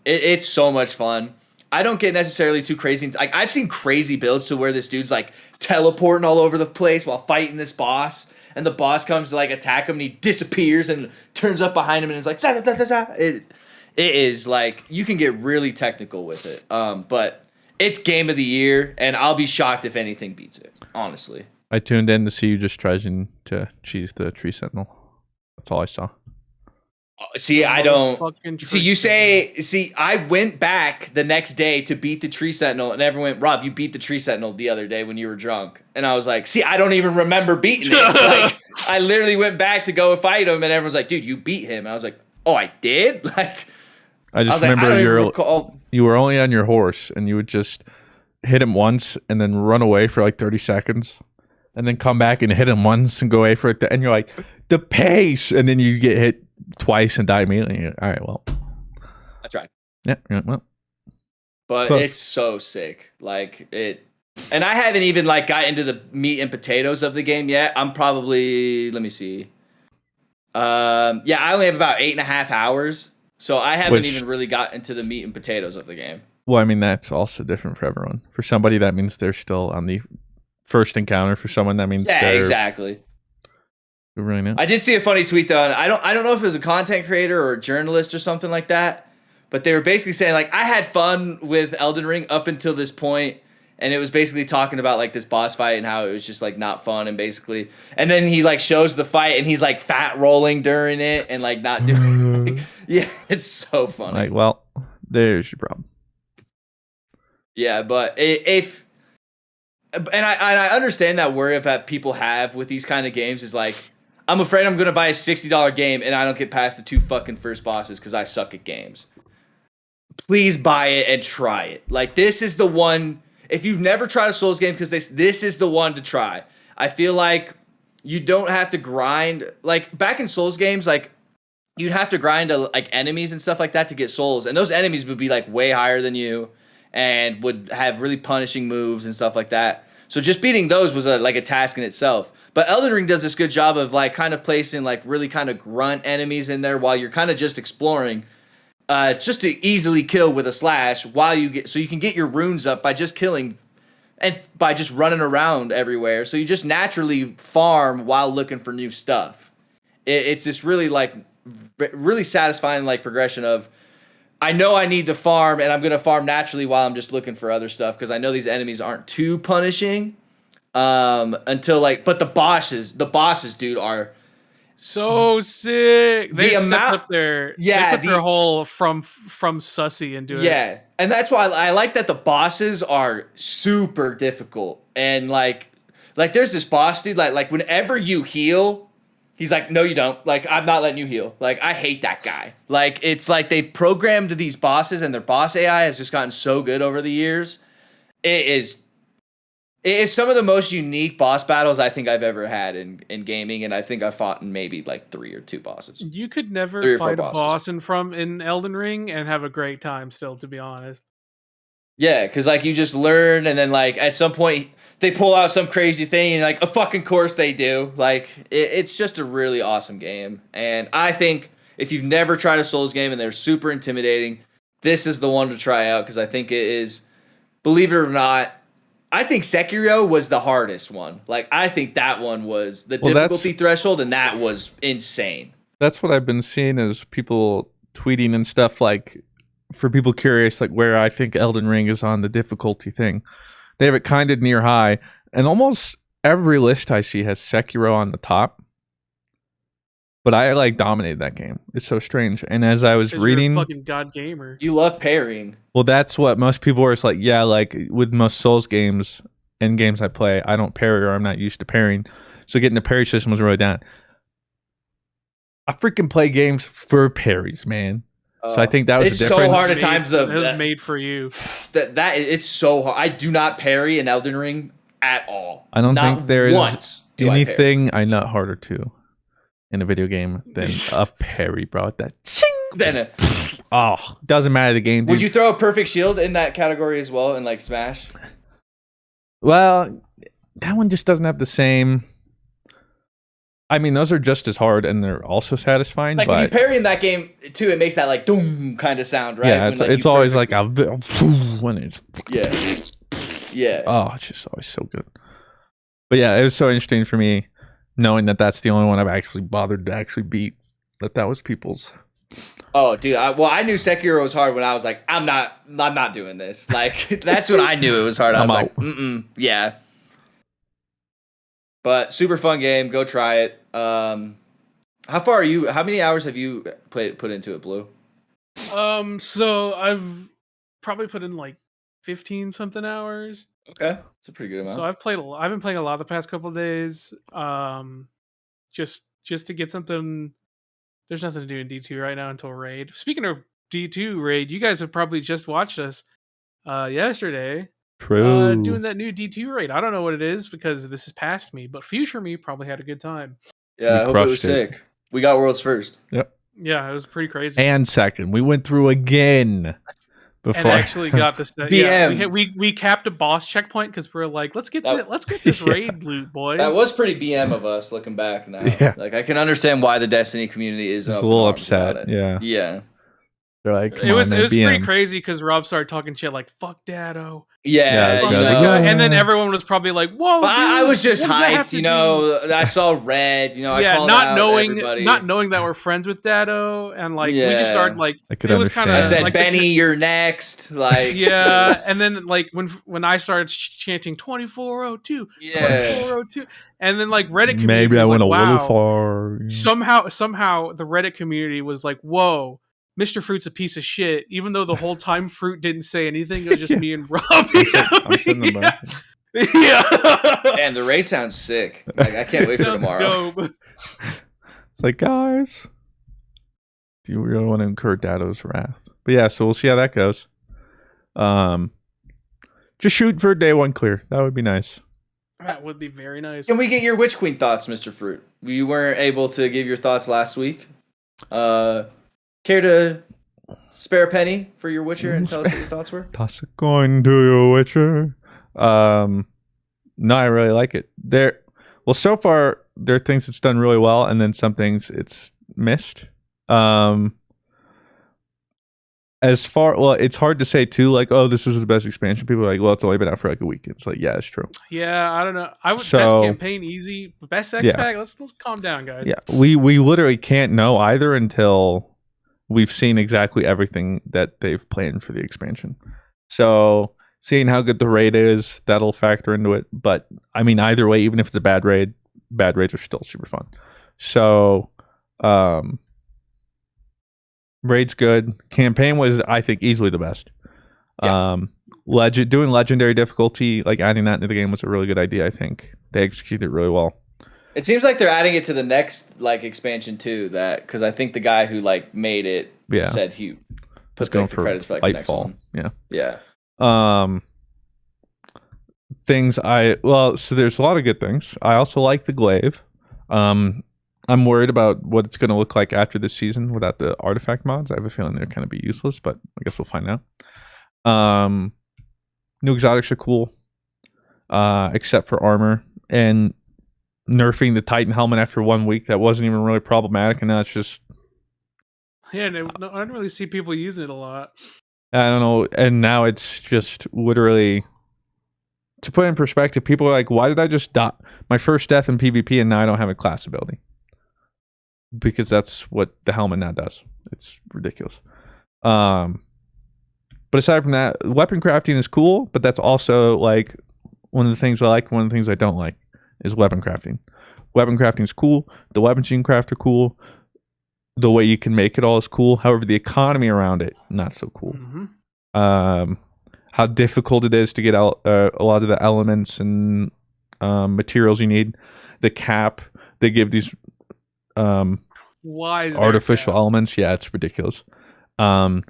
It's so much fun. I don't get necessarily too crazy. Like I've seen crazy builds to where this dude's like teleporting all over the place while fighting this boss, and the boss comes to like attack him and he disappears and turns up behind him and it's like za, za, za, za. It is like you can get really technical with it. But it's game of the year, and I'll be shocked if anything beats it. Honestly, I tuned in to see you just trying to cheese the tree sentinel. That's all I saw. See, I don't. See, I went back the next day to beat the tree sentinel, and everyone went, "Rob, you beat the tree sentinel the other day when you were drunk." And I was like, "See, I don't even remember beating it." Like, I literally went back to go fight him, and everyone's like, "Dude, you beat him." And I was like, "Oh, I did." Like, I just remember you were only on your horse, and you would just hit him once, and then run away for like 30 seconds, and then come back and hit him once and go away for it, and you're like, the pace, and then you get hit twice and die immediately. All right, well, I tried. Yeah, well, but close. It's so sick. Like it, and I haven't even like got into the meat and potatoes of the game yet. I'm probably, let me see. Yeah, I only have about 8.5 hours, so I haven't even really got into the meat and potatoes of the game. Well, I mean that's also different for everyone. For somebody, that means they're still on the first encounter. For someone, that means exactly. Really know. I did see a funny tweet though, and I don't know if it was a content creator or a journalist or something like that, but they were basically saying like I had fun with Elden Ring up until this point, and it was basically talking about like this boss fight and how it was just like not fun and basically, and then he like shows the fight and he's like fat rolling during it and like not doing like, yeah, it's so funny. Like, well, there's your problem. Yeah, but if and I understand that worry that people have with these kind of games is like, I'm afraid I'm going to buy a $60 game and I don't get past the 2 fucking first bosses because I suck at games. Please buy it and try it. Like, this is the one, if you've never tried a Souls game, because this is the one to try. I feel like you don't have to grind. Like, back in Souls games, like, you'd have to grind like enemies and stuff like that to get souls. And those enemies would be like way higher than you and would have really punishing moves and stuff like that. So just beating those was like a task in itself. But Elden Ring does this good job of like kind of placing like really kind of grunt enemies in there while you're kind of just exploring, just to easily kill with a slash while you get, so you can get your runes up by just killing and by just running around everywhere. So you just naturally farm while looking for new stuff. It's this really like really satisfying like progression of, I know I need to farm and I'm going to farm naturally while I'm just looking for other stuff because I know these enemies aren't too punishing. Until like, but the bosses, dude, are so sick. They stepped up their, yeah, they put their whole from sussy into it. Yeah, and that's why I like that the bosses are super difficult and like there's this boss dude like whenever you heal, he's like, no, you don't. Like, I'm not letting you heal. Like, I hate that guy. Like, it's like they've programmed these bosses and their boss AI has just gotten so good over the years. It is some of the most unique boss battles I think I've ever had in gaming, and I think I fought in maybe like 3 or 2 bosses. You could never fight a boss in Elden Ring and have a great time still, to be honest. Yeah, because like you just learn, and then like at some point they pull out some crazy thing, and like a fucking course they do. Like it's just a really awesome game, and I think if you've never tried a Souls game and they're super intimidating, this is the one to try out because I think it is. Believe it or not, I think Sekiro was the hardest one. Like, I think that one was the difficulty threshold, and that was insane. That's what I've been seeing is people tweeting and stuff, like, for people curious, like, where I think Elden Ring is on the difficulty thing. They have it kind of near high, and almost every list I see has Sekiro on the top. But I, like, dominated that game. It's so strange. And as I was reading... You're a fucking god gamer. You love parrying. Well, that's what most people are. It's like, yeah, like, with most Souls games and games I play, I don't parry or I'm not used to parrying. So getting the parry system was really down. I freaking play games for parries, man. So I think that was it's the difference. so hard at times. It was made for you. It's so hard. I do not parry in Elden Ring at all. I don't think there is... do I parry? Anything I nut harder to in a video game than a parry, bro. That ching! Then Doesn't matter the game. would Dude. you throw a perfect shield in that category as well in like Smash? Well, that one just doesn't have the same. I mean, those are just as hard and they're also satisfying. It's like but when you parry in that game too, it makes that like doom kind of sound, right? yeah, When, like, it's you always perfect- like a when it's yeah. Oh, it's just always so good. But yeah, it was so interesting for me knowing that that's the only one I've actually bothered to actually beat. That was people's. Oh, dude. I knew Sekiro was hard when I was like, I'm not doing this. Like, that's when I knew it was hard. I was like, yeah. But super fun game. Go try it. How far are you? How many hours have you put into it, Blue? So I've probably put in like 15 something hours. Okay, it's a pretty good amount. So I've been playing a lot the past couple of days. Just to get something. There's nothing to do in D2 right now until raid. Speaking of D2 raid, you guys have probably just watched us yesterday. True. Doing that new D2 raid. I don't know what it is because this is past me, but future me probably had a good time. Yeah, I hope it was crushed it. sick. We got worlds first. Yep. Yeah, it was pretty crazy. And second, we went through again before. And actually got this. BM. Yeah, we capped a boss checkpoint because we're like, let's get this Yeah. raid loot, boys. That was pretty BM of us looking back now. Yeah. Like I can understand why the Destiny community is Just up a in little arms about upset. it. Yeah. Yeah. They're like, It was pretty BM. crazy because Rob started talking shit like "fuck Dado," Yeah, Yeah, you I was know. like, and then everyone was probably like, "Whoa!" But I dude, was just what does that have hyped, to you do?" know. I saw red, you know. I Yeah, called not out knowing, everybody. not knowing that we're friends with Dado, and like we Yeah. just started like I could it was kind of. I understand. said, like Benny, you're next. Like, yeah, it was- and then like when I started chanting 2402, Yeah. 2402, and then like Reddit community Maybe I was went like, a little wow. far. Somehow the Reddit community was like, whoa, Mr. Fruit's a piece of shit, even though the whole time Fruit didn't say anything. It was just me and Rob. I'm sitting in the Yeah. And the raid sounds sick. Like, I can't wait for Sounds tomorrow. dope. It's like, guys, do you really want to incur Dado's wrath? But yeah, so we'll see how that goes. Just shoot for day one clear. That would be nice. That would be very nice. Can we get your Witch Queen thoughts, Mr. Fruit? You weren't able to give your thoughts last week. Care to spare a penny for your Witcher and tell us what your thoughts were? Toss a coin to your Witcher. No, I really like it. Well, so far there are things it's done really well, and then some things it's missed. It's hard to say too. Like, oh, this was the best expansion. People are like, well, it's only been out for like a week. It's like, yeah, it's true. Yeah, I don't know. I would So- best campaign easy, best X Yeah. pack. Let's calm down, guys. Yeah, we literally can't know either until we've seen exactly everything that they've planned for the expansion. So seeing how good the raid is, that'll factor into it. But I mean, either way, even if it's a bad raids are still super fun. So raid's good. Campaign was, I think, easily the best. Yeah. Doing legendary difficulty, like adding that into the game was a really good idea. I think they executed it really well. It seems like they're adding it to the next like expansion too. That because I think the guy who like made it Yeah. said he put Going like, the credits for like the next Lightfall. one. Yeah. Yeah. So there's a lot of good things. I also like the glaive. I'm worried about what it's going to look like after this season without the artifact mods. I have a feeling they're kind of be useless, but I guess we'll find out. New exotics are cool, except for armor, and nerfing the Titan helmet after 1 week. That wasn't even really problematic, and now it's just, Yeah, no, I don't really see people using it a lot. I don't know. And now it's just literally, to put it in perspective, people are like, why did I just die? My first death in PvP and now I don't have a class ability. Because that's what the helmet now does. It's ridiculous. But aside from that, weapon crafting is cool, but that's also like one of the things I like, one of the things I don't like is weapon crafting. Weapon crafting is cool. The weapons you can craft are cool. The way you can make it all is cool. However, the economy around it, not so cool. Mm-hmm. How difficult it is to get out a lot of the elements and materials you need. The cap they give these Why is there a artificial cap? elements, yeah, it's ridiculous.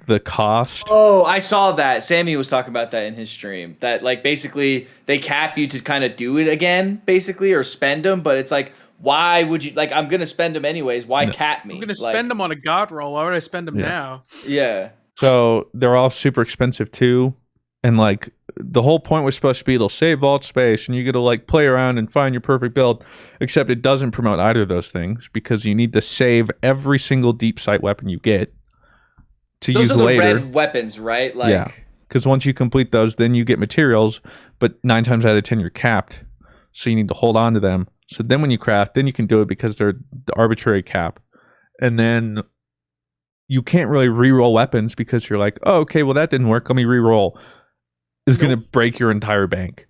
The cost. Oh, I saw that. Sammy was talking about that in his stream. That like basically they cap you to kind of do it again, basically, or spend them. But it's like, why would you like? I'm gonna spend them anyways. Why cap me? I'm gonna spend them on a god roll. Why would I spend them now? Yeah. So they're all super expensive too, and like the whole point was supposed to be they'll save vault space, and you get to like play around and find your perfect build. Except it doesn't promote either of those things because you need to save every single deep sight weapon you get to Those use are the later. red weapons, right? Like, yeah, because once you complete those, then you get materials, but 9 times out of 10 you're capped, so you need to hold on to them. So then when you craft, then you can do it because they're the arbitrary cap, and then you can't really re-roll weapons because you're like, oh, okay, well that didn't work. Let me re-roll. It's going to break your entire bank.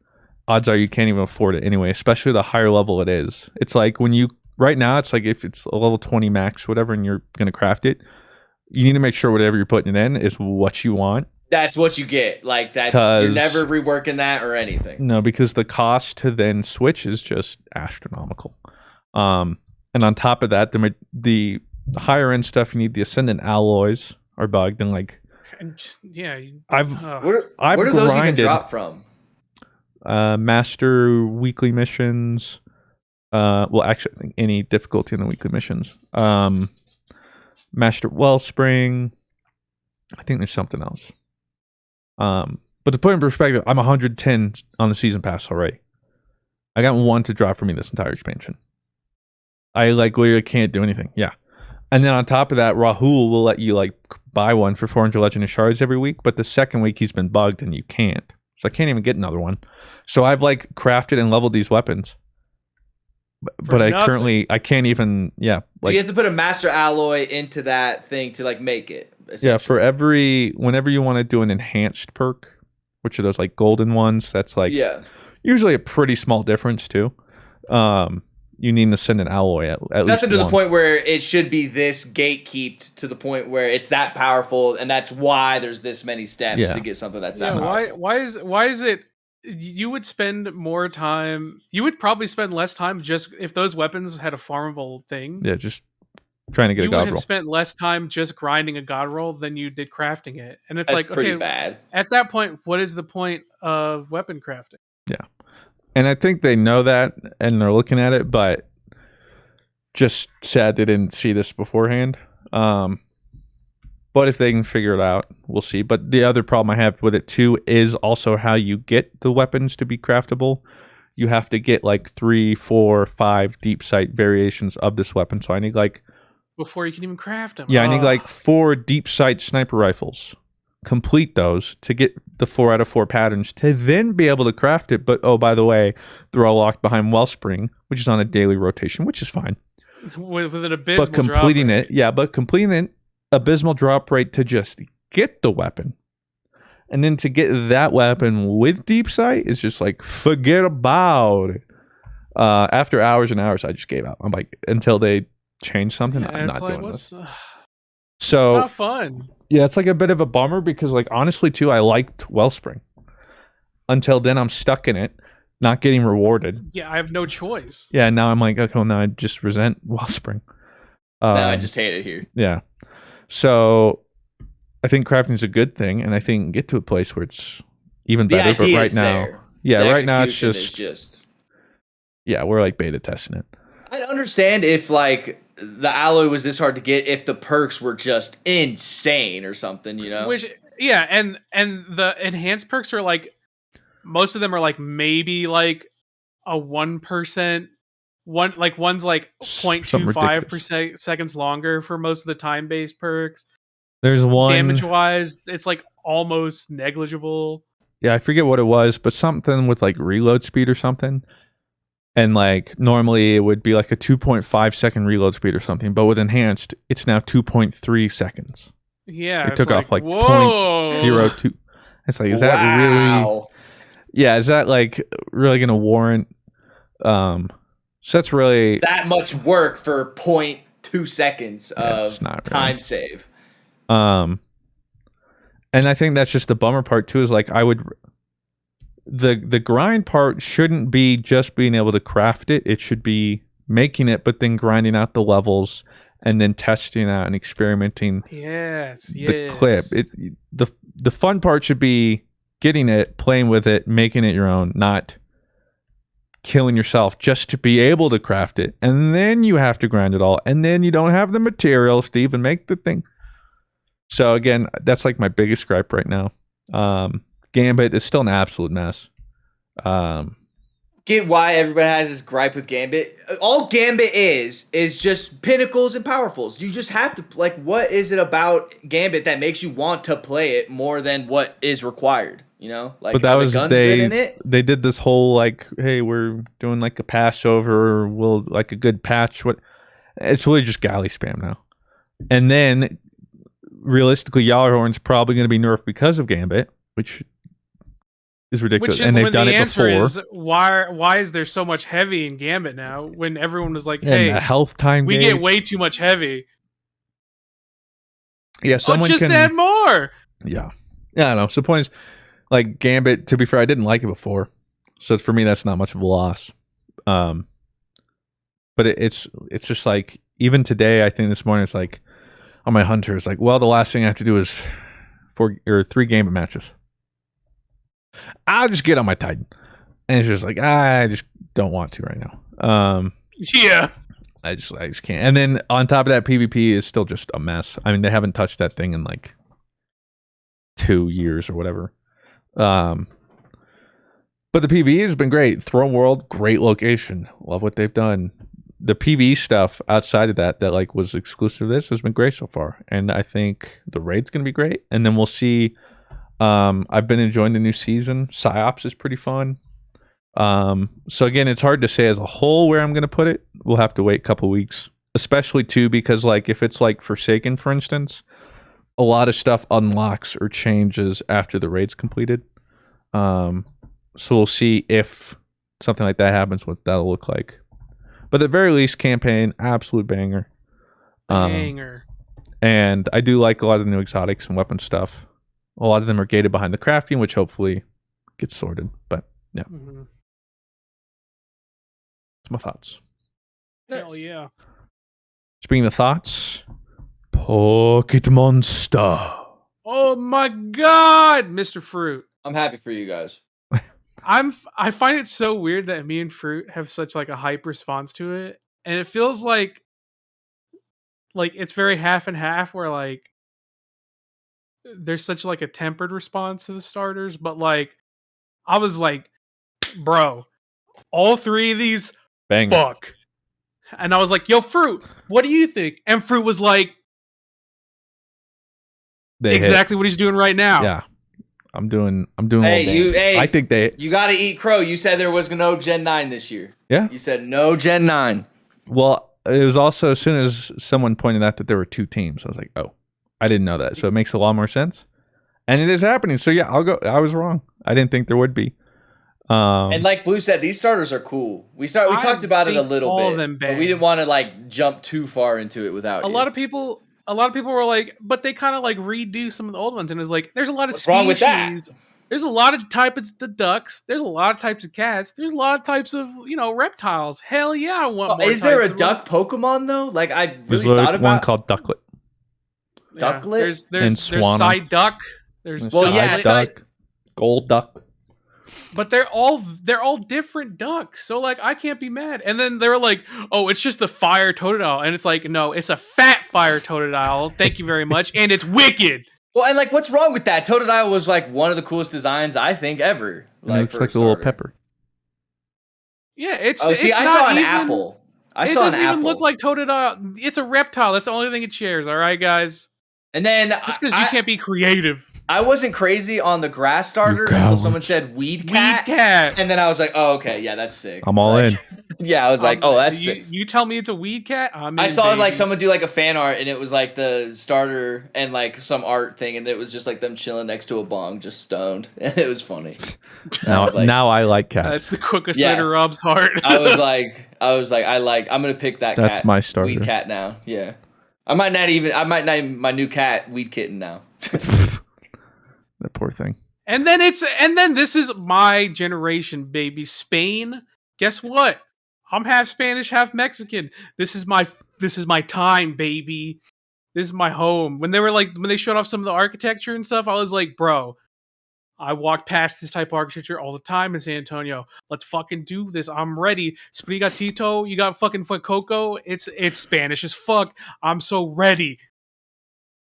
Odds are you can't even afford it anyway, especially the higher level it is. It's like when you right now, it's like if it's a level 20 max, whatever, and you're going to craft it, you need to make sure whatever you're putting it in is what you want. that's what you get. Like that's you're never reworking that or anything. No, because the cost to then switch is just astronomical. And on top of that, the higher end stuff, you need the Ascendant alloys are bugged, and like I've Where do those even drop from? Master weekly missions. Well, actually, I think any difficulty in the weekly missions. Master Wellspring. I think there's something else. But to put in perspective, I'm 110 on the season pass already. I got one to drop for me this entire expansion. I like literally can't do anything. Yeah. And then on top of that, Rahul will let you like buy one for 400 legendary shards every week, but the second week he's been bugged and you can't. So I can't even get another one. So I've like crafted and leveled these weapons. But I can't even, like you have to put a master alloy into that thing to like make it. Yeah, for whenever you want to do an enhanced perk, which are those like golden ones, that's like usually a pretty small difference too. You need to send an alloy at least nothing to one. The point where it should be this gatekeeped to the point where it's that powerful, and that's why there's this many steps to get something that's that powerful. Why is it? You would spend more time. You would probably spend less time just if those weapons had a farmable thing. Yeah, just trying to get a god roll. You would have spent less time just grinding a god roll than you did crafting it, and it's that's like pretty bad. At that point, what is the point of weapon crafting? Yeah, and I think they know that, and they're looking at it, but just sad they didn't see this beforehand. But if they can figure it out, we'll see. But the other problem I have with it too is also how you get the weapons to be craftable. You have to get like 3, 4, 5 deep sight variations of this weapon. So I need like before you can even craft them. Yeah, I need like 4 deep sight sniper rifles. Complete those to get the 4 out of 4 patterns to then be able to craft it. But oh, by the way, they're all locked behind Wellspring, which is on a daily rotation, which is fine. With an abysmal but completing drop rate. But completing it, abysmal drop rate to just get the weapon. And then to get that weapon with deep sight is just like, forget about it. After hours and hours, I just gave up. I'm like, until they change something, I'm not doing this. So it's not fun. Yeah, it's like a bit of a bummer because like honestly too, I liked Wellspring. Until then I'm stuck in it, not getting rewarded. Yeah, I have no choice. Yeah, now I'm like, okay, well, now I just resent Wellspring. Now I just hate it here. Yeah. So I think crafting is a good thing, and I think get to a place where it's even better. But right now, right now it's just we're like beta testing it. I'd understand if like the alloy was this hard to get if the perks were just insane or something, you know. And the enhanced perks are like most of them are like maybe like a 1%. One's like 0.25 seconds longer for most of the time-based perks. There's one damage-wise, it's like almost negligible. Yeah, I forget what it was, but something with like reload speed or something. And like normally it would be like a 2.5 second reload speed or something, but with enhanced, it's now 2.3 seconds. Yeah, it took off like 0.02. It's like, is that really? Yeah, is that like really going to warrant? So that's really that much work for 0.2 seconds of time save. And I think that's just the bummer part too. Is like the grind part shouldn't be just being able to craft it. It should be making it, but then grinding out the levels and then testing out and experimenting the clip. The fun part should be getting it, playing with it, making it your own, not killing yourself just to be able to craft it. And then you have to grind it all. And then you don't have the materials to even make the thing. So again, that's like my biggest gripe right now. Gambit is still an absolute mess. Get why everybody has this gripe with Gambit. All Gambit is just pinnacles and powerfuls. You just have to, like, what is it about Gambit that makes you want to play it more than what is required? You know, like, but that was guns good in it? They did this whole like, hey, we're doing like a patch over, we'll like a good patch. What? It's really just galley spam now. And then realistically, Yalorhorn's probably going to be nerfed because of Gambit, which is ridiculous. And they've done it before. Is, why is there so much heavy in Gambit now? When everyone was like, hey, and the health time we get way too much heavy. Yeah, someone just add more. Yeah, I don't know. So the point is, like, Gambit, to be fair, I didn't like it before. So for me, that's not much of a loss. But it's just like, even today, I think this morning, it's like, on my hunter, it's like, well, the last thing I have to do is 4 or 3 Gambit matches. I'll just get on my Titan. And it's just like, I just don't want to right now. Yeah. I just can't. And then on top of that, PvP is still just a mess. I mean, they haven't touched that thing in like 2 years or whatever. But the PvE has been great. Throne World, great location. Love what they've done. The PvE stuff outside of that like was exclusive to this has been great so far. And I think the raid's going to be great. And then we'll see. I've been enjoying the new season. Psyops is pretty fun. So again, it's hard to say as a whole where I'm going to put it. We'll have to wait a couple weeks, especially too, because like if it's like Forsaken, for instance, a lot of stuff unlocks or changes after the raid's completed. So we'll see if something like that happens, what that'll look like. But at the very least, campaign, absolute banger. And I do like a lot of the new exotics and weapon stuff. A lot of them are gated behind the crafting, which hopefully gets sorted. But yeah. Mm-hmm. That's my thoughts. Hell yeah. Speaking of thoughts, Pocket Monster. Oh my god, Mr. Fruit. I'm happy for you guys. I find it so weird that me and Fruit have such like a hype response to it. And it feels like it's very half and half, where like there's such like a tempered response to the starters, but like I was like, bro, all 3 of these Bang. fuck. And I was like, yo, Fruit, what do you think? And Fruit was like, exactly what he's doing right now. Yeah. I'm doing I think you gotta eat crow. You said there was no Gen 9 this year. Yeah. You said no Gen 9. Well, it was also as soon as someone pointed out that there were 2 teams, I was like, oh, I didn't know that. So it makes a lot more sense. And it is happening. So yeah, I'll go. I was wrong. I didn't think there would be. And like Blue said, these starters are cool. We talked about it a little bit, but we didn't want to like jump too far into it without a lot of people were like, but they kind of like redo some of the old ones, and it was like, there's a lot of What's species. wrong with that? There's a lot of types of ducks. There's a lot of types of cats. There's a lot of types of reptiles. Hell yeah, I want more. Is there a duck Pokemon though? Like I really thought about one called Ducklet. Yeah, Ducklet. There's Side Duck. There's Duck, Gold Duck. But they're all different ducks, so like I can't be mad. And then they were like, "Oh, it's just the fire totodile," and it's like, no, it's a fat fire totodile. Thank you very much, and it's wicked. Well, and like, what's wrong with that? Totodile was like one of the coolest designs I think ever. Like, it looks like a little pepper. Yeah, it's. Oh, see, it's I saw an apple. It doesn't even look like Totodile. It's a reptile. That's the only thing it shares. All right, guys. And then just because you can't be creative. I wasn't crazy on the grass starter until someone said weed cat. And then I was like, oh, okay, yeah, that's sick. I'm all in. Yeah, I was like, oh, that's sick. You tell me it's a weed cat? I saw like someone do like a fan art, and it was like the starter and like some art thing, and it was just like them chilling next to a bong, just stoned. And it was funny. Now I like cats. That's the quickest way to Rob's heart. I was like, I'm gonna pick that cat. That's my starter. Weed cat now. Yeah. I might name my new cat Weed Kitten now. That poor thing. And then this is my generation, baby. Spain. Guess what? I'm half Spanish, half Mexican. This is this is my time, baby. This is my home. When they showed off some of the architecture and stuff, I was like, bro, I walk past this type of architecture all the time in San Antonio. Let's fucking do this. I'm ready. But you got Tito, you got fucking Coco. It's Spanish as fuck. I'm so ready.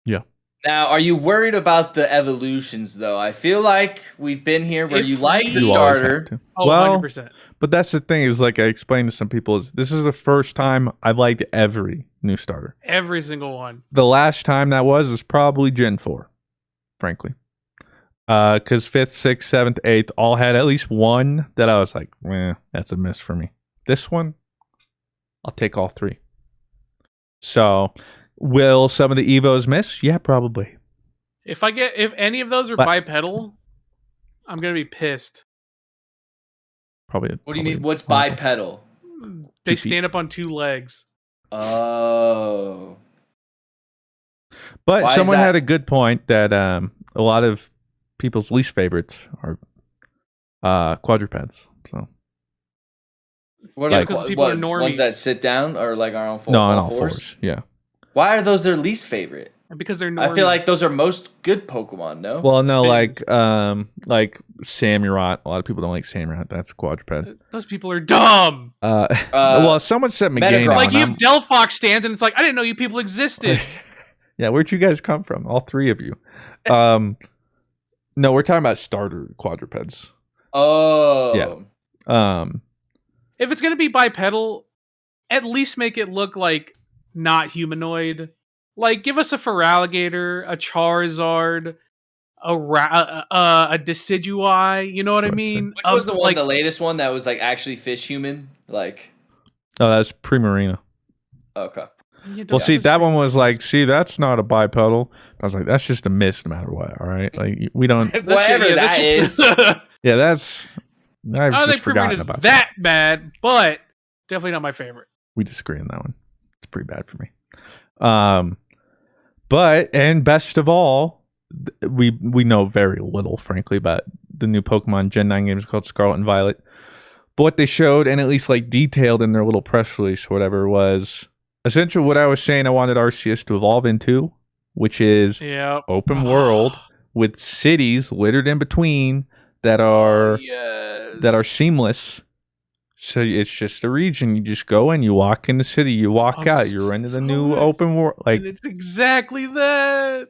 Yeah. Now, are you worried about the evolutions, though? I feel like we've been here where you like the You always have starter. to. Oh, Well, 100%. but that's the thing is, like I explained to some people, is this is the first time I've liked every new starter. Every single one. The last time that was probably Gen 4, frankly. Because 5th, 6th, 7th, 8th all had at least one that I was like, that's a miss for me. This one, I'll take all three. So, will some of the Evos miss? Yeah, probably. If any of those are bipedal, I'm gonna be pissed. Probably. What do you mean? What's bipedal? They stand up on 2 legs. Oh. But Why someone is that? had a good point that a lot of people's least favorites are quadrupeds. So What Yeah, are because people are ones that normies. sit down or like are on on all fours? Yeah. Why are those their least favorite? Because they're normies. I feel like those are most good Pokemon, no? Well, no, Spin. like Samurott. A lot of people don't like Samurott. That's a quadruped. Those people are dumb. Well, someone said Meganon. Metagross. Like you have Delphox stands, and it's like I didn't know you people existed. Yeah, where'd you guys come from? All three of you. No, we're talking about starter quadrupeds. Oh. Yeah. If it's gonna be bipedal, at least make it look like not humanoid. Like, give us a Feraligatr, a Charizard, a Decidueye. You know what I Sure, mean? Which was the latest one that was like actually fish human? Like, Oh, that's Primarina. okay. Well, see, that one was like, see, that's not a bipedal. I was like, that's just a miss no matter what. All right, like we don't. Whatever that is. Yeah, that's. I I've don't just think forgotten Primarina's about that bad, but definitely not my favorite. We disagree on that one. It's pretty bad for me. But and best of all, we know very little, frankly, about the new Pokemon Gen 9 games called Scarlet and Violet. But what they showed, and at least like detailed in their little press release, or whatever, was essentially what I was saying I wanted Arceus to evolve into, which is open world with cities littered in between that are seamless. So it's just a region. You just go in, you walk in the city, you walk out, you're into the new open world. Like, and it's exactly that.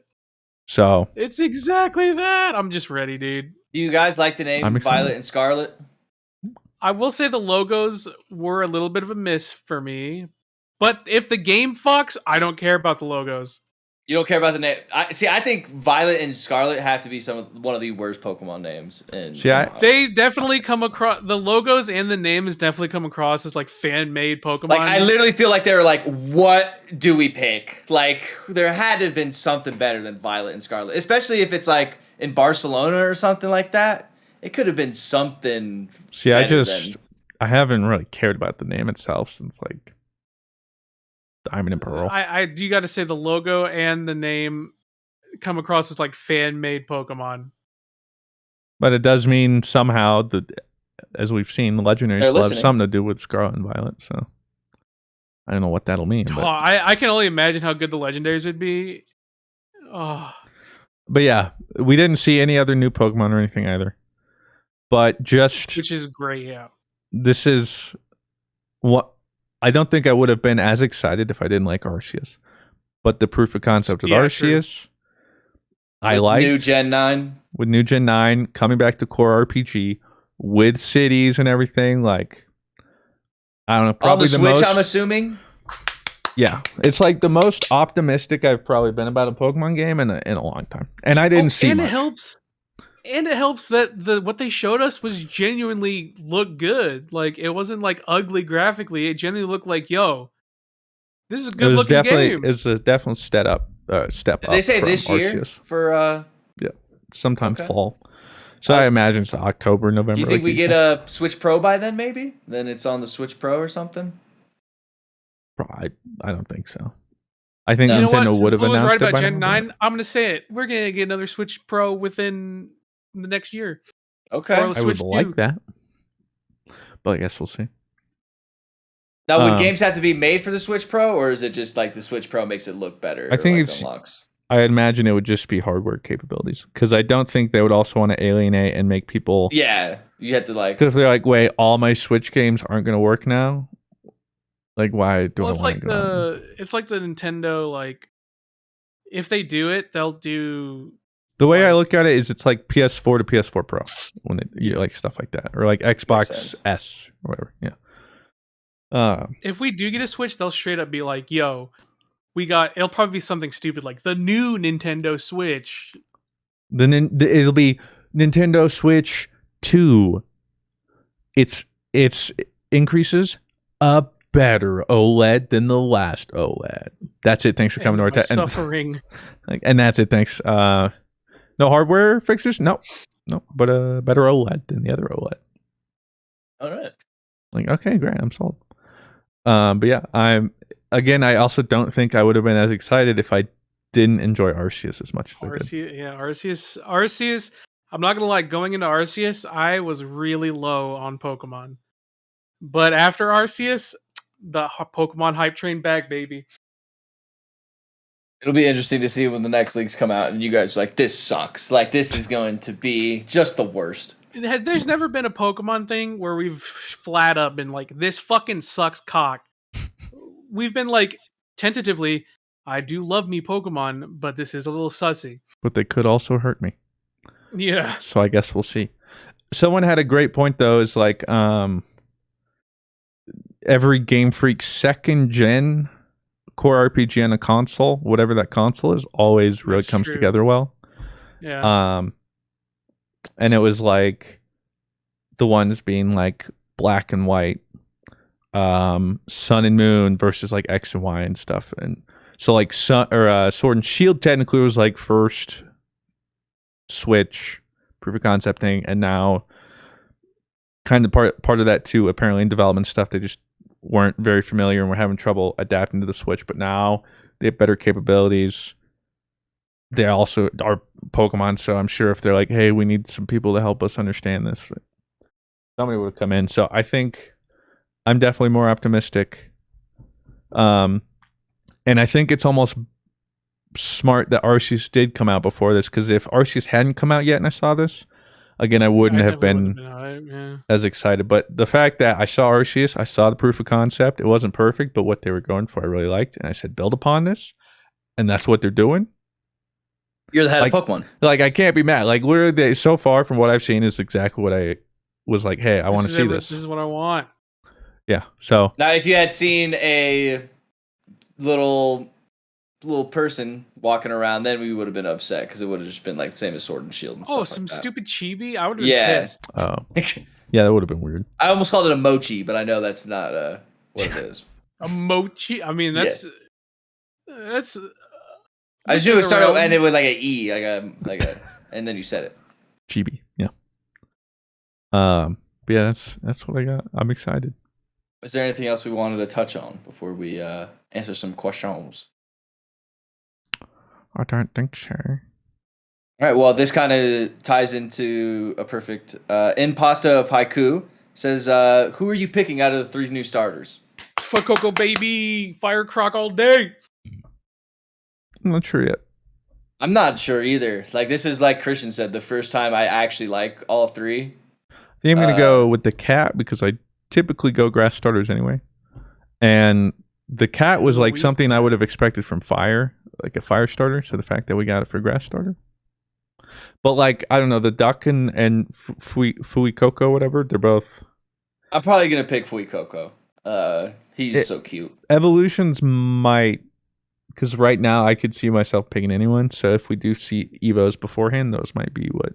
So it's exactly that. I'm just ready, dude. Do you guys like the name Violet and Scarlet? I will say the logos were a little bit of a miss for me, but if the game fucks, I don't care about the logos. You don't care about the name. I think Violet and Scarlet have to be one of the worst Pokemon names. They definitely come across, the logos and the names definitely come across as like fan-made Pokemon. Like, I literally feel like they were like, what do we pick? Like, there had to have been something better than Violet and Scarlet, especially if it's like in Barcelona or something like that. It could have been something. I haven't really cared about the name itself since like Diamond and Pearl. You got to say the logo and the name come across as like fan-made Pokemon. But it does mean somehow that, as we've seen, the legendaries will have something to do with Scarlet and Violet. So I don't know what that'll mean. But. I can only imagine how good the legendaries would be. Oh. But yeah, we didn't see any other new Pokemon or anything either. But which is great, yeah. This is what I don't think I would have been as excited if I didn't like Arceus. But the proof of concept with Arceus, true. I liked new Gen 9. With new Gen 9 coming back to core RPG with cities and everything, like I don't know, probably on the Switch, I'm assuming. Yeah, it's like the most optimistic I've probably been about a Pokemon game in a long time, and I didn't see. And much. it helps that what they showed us was genuinely look good. Like it wasn't like ugly graphically. It genuinely looked like, yo, this is a good looking game. It's a definite step up. Did they say this Arceus. Year for? Yeah, sometime fall. So I imagine it's October, November. Do you think we get a Switch Pro by then? Maybe then it's on the Switch Pro or something. I don't think so. I think Nintendo would have announced right it about by Gen 9. I'm going to say it. We're going to get another Switch Pro within the next year. Okay. I would like that. But I guess we'll see. Now, would games have to be made for the Switch Pro, or is it just like the Switch Pro makes it look better? I think or, it's. unlocks? I imagine it would just be hardware capabilities because I don't think they would also want to alienate and make people. Yeah, you have to like. Because if they're like, wait, all my Switch games aren't going to work now. Like, why do I it's want like to go? it's like the Nintendo, like, if they do it, they'll do. The way I like- look at it is, it's like PS4 to PS4 Pro when you like stuff like that, or like Xbox sense. S or whatever. Yeah. If we do get a Switch, they'll straight up be like, "Yo, it'll probably be something stupid like the new Nintendo Switch." It'll be Nintendo Switch 2. It's increases a better OLED than the last OLED. That's it. Thanks for coming to our suffering. And that's it. Thanks. No hardware fixes. No, but a better OLED than the other OLED. All right. Like, okay, great. I'm sold. But yeah, I also don't think I would have been as excited if I didn't enjoy Arceus as much as I did. Yeah, Arceus. I'm not gonna lie. Going into Arceus, I was really low on Pokemon, but after Arceus, the Pokemon hype train back, baby. It'll be interesting to see when the next leagues come out and you guys are like, this sucks. Like, this is going to be just the worst. There's never been a Pokemon thing where we've flat up been like, this fucking sucks cock. We've been like, tentatively, I do love me Pokemon, but this is a little sussy. But they could also hurt me. Yeah. So I guess we'll see. Someone had a great point though, is like every Game Freak second gen core RPG on a console, whatever that console is, always really comes together well. Yeah. And it was like the ones being like Black and White, Sun and Moon versus like X and Y and stuff. And so like Sword and Shield technically was like first Switch proof of concept thing, and now kind of part of that too, apparently in development stuff, they just weren't very familiar and were having trouble adapting to the Switch, but now they have better capabilities. They also are Pokemon, so I'm sure if they're like, hey, we need some people to help us understand this, somebody would come in. So I think I'm definitely more optimistic. And I think it's almost smart that Arceus did come out before this, because if Arceus hadn't come out yet and I saw this, again, I wouldn't have been as excited. But the fact that I saw Arceus, I saw the proof of concept, it wasn't perfect, but what they were going for, I really liked. And I said, build upon this. And that's what they're doing. You're the head of Pokemon. Like, I can't be mad. Like, where they so far from what I've seen is exactly what I was like, hey, I want to see this. This is what I want. Yeah. So now, if you had seen a little person walking around, then we would have been upset because it would have just been like the same as Sword and Shield and stuff some like that. stupid chibi? I would have been pissed. Oh. Yeah, that would have been weird. I almost called it a mochi, but I know that's not what it is. A mochi? I mean, that's I just knew it started and ended with like an E, like a, and then you said it. Chibi, yeah. But yeah, that's what I got. I'm excited. Is there anything else we wanted to touch on before we answer some questions? I don't think so. All right, well, this kind of ties into a perfect Impasta of Haiku says, who are you picking out of the 3 new starters? Fuecoco, baby! Fire Croc all day! I'm not sure yet. I'm not sure either. Like, this is like Christian said, the first time I actually like all 3. I think I'm going to go with the cat because I typically go grass starters anyway. And the cat was like something I would have expected from fire, like a fire starter. So the fact that we got it for grass starter. But like, I don't know, the duck and Fuecoco, whatever, they're both. I'm probably going to pick Fuecoco. He's so cute. Evolutions might, because right now I could see myself picking anyone. So if we do see evos beforehand, those might be what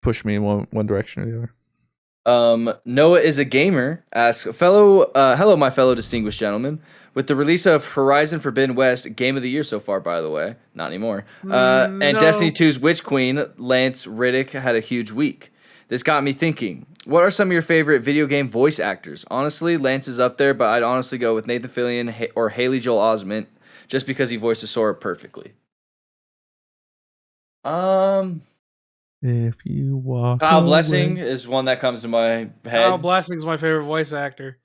push me in one direction or the other. Noah is a gamer asks, hello, my fellow distinguished gentlemen. With the release of Horizon Forbidden West, game of the year so far, by the way, not anymore, and Destiny 2's Witch Queen, Lance Riddick had a huge week. This got me thinking, what are some of your favorite video game voice actors? Honestly, Lance is up there, but I'd honestly go with Nathan Fillion or Haley Joel Osment, just because he voices Sora perfectly. If you walk Kyle Blessing is one that comes to my head. Kyle Blessing's my favorite voice actor.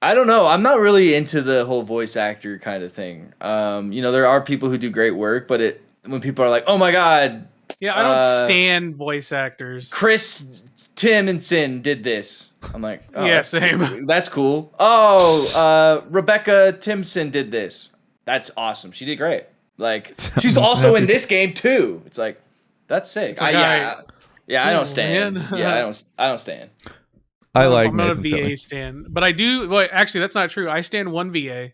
I don't know. I'm not really into the whole voice actor kind of thing. There are people who do great work, but when people are like, "Oh my god, Yeah, I don't stand voice actors. Chris Timonson did this," I'm like, "Oh, Yeah, same. That's cool." Oh, Rebecca Timpson did this. That's awesome. She did great. Like, she's also in this game too. It's like, that's sick. It's like, I don't stand. man. Yeah, I don't stand. I'm not a VA stan, but I do. Well, actually, that's not true. I stand one VA.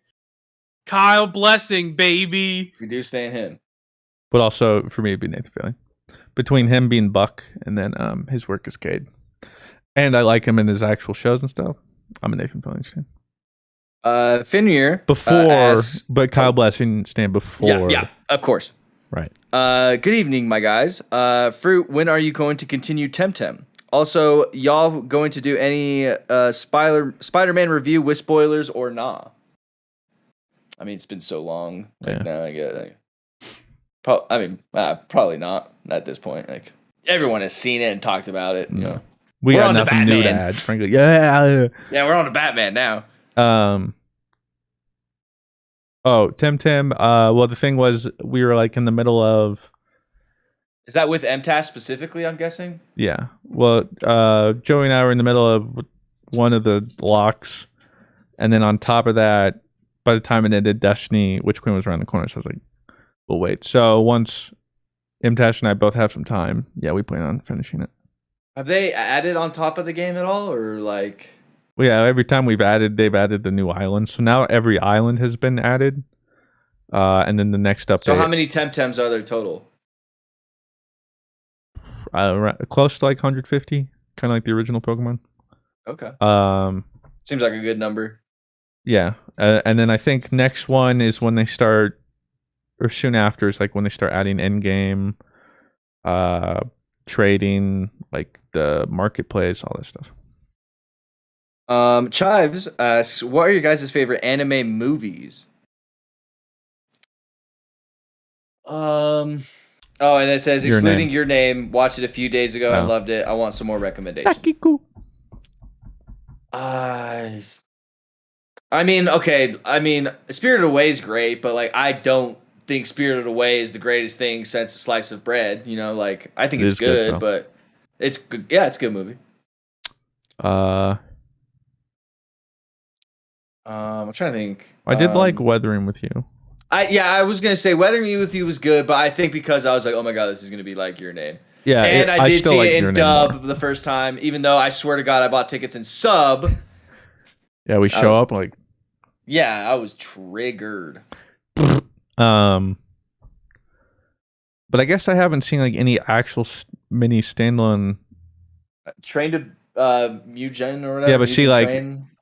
Kyle Blessing, baby. We do stand him. But also for me, it'd be Nathan Fillion. Between him being Buck and then his work as Cade, and I like him in his actual shows and stuff. I'm a Nathan Fillion stan. Finnear before, but Kyle Blessing stand before. Yeah, of course. Right. Good evening, my guys. Fruit, when are you going to continue Temtem? Also, y'all going to do any Spider-Man review with spoilers or nah? I mean, it's been so long. Like, now I get. Probably not at this point. Like, everyone has seen it and talked about it. You know, we're got nothing new to add. Frankly, yeah, we're on to Batman now. Temtem. Well, the thing was, we were like in the middle of. Is that with MTash specifically, I'm guessing? Yeah. Well, Joey and I were in the middle of one of the locks. And then on top of that, by the time it ended, Destiny, Witch Queen was around the corner. So I was like, we'll wait. So once MTash and I both have some time, we plan on finishing it. Have they added on top of the game at all? Or like... Well, yeah, every time they've added the new island. So now every island has been added. And then the next update. So how many Temtems are there total? Close to like 150, kind of like the original Pokemon. Okay. Seems like a good number. Yeah, and then I think next one is when they start, or soon after is like when they start adding end game, trading, like the marketplace, all that stuff. Chives asks, what are your guys' favorite anime movies? Oh, and it says, excluding your name, watched it a few days ago. I loved it. I want some more recommendations. Spirited Away is great, but like I don't think Spirited Away is the greatest thing since Slice of Bread. You know, like I think it's good, but it's good. Yeah, it's a good movie. I'm trying to think. I did like Weathering with You. I was gonna say Weathering with You was good, but I think because I was like, oh my god, this is gonna be like Your Name. Yeah, and I did see it in dub the first time, even though I swear to God I bought tickets in sub. Yeah, we show up like. Yeah, I was triggered. But I guess I haven't seen like any actual mini standalone. Train to Mugen or whatever. Yeah, but see, like.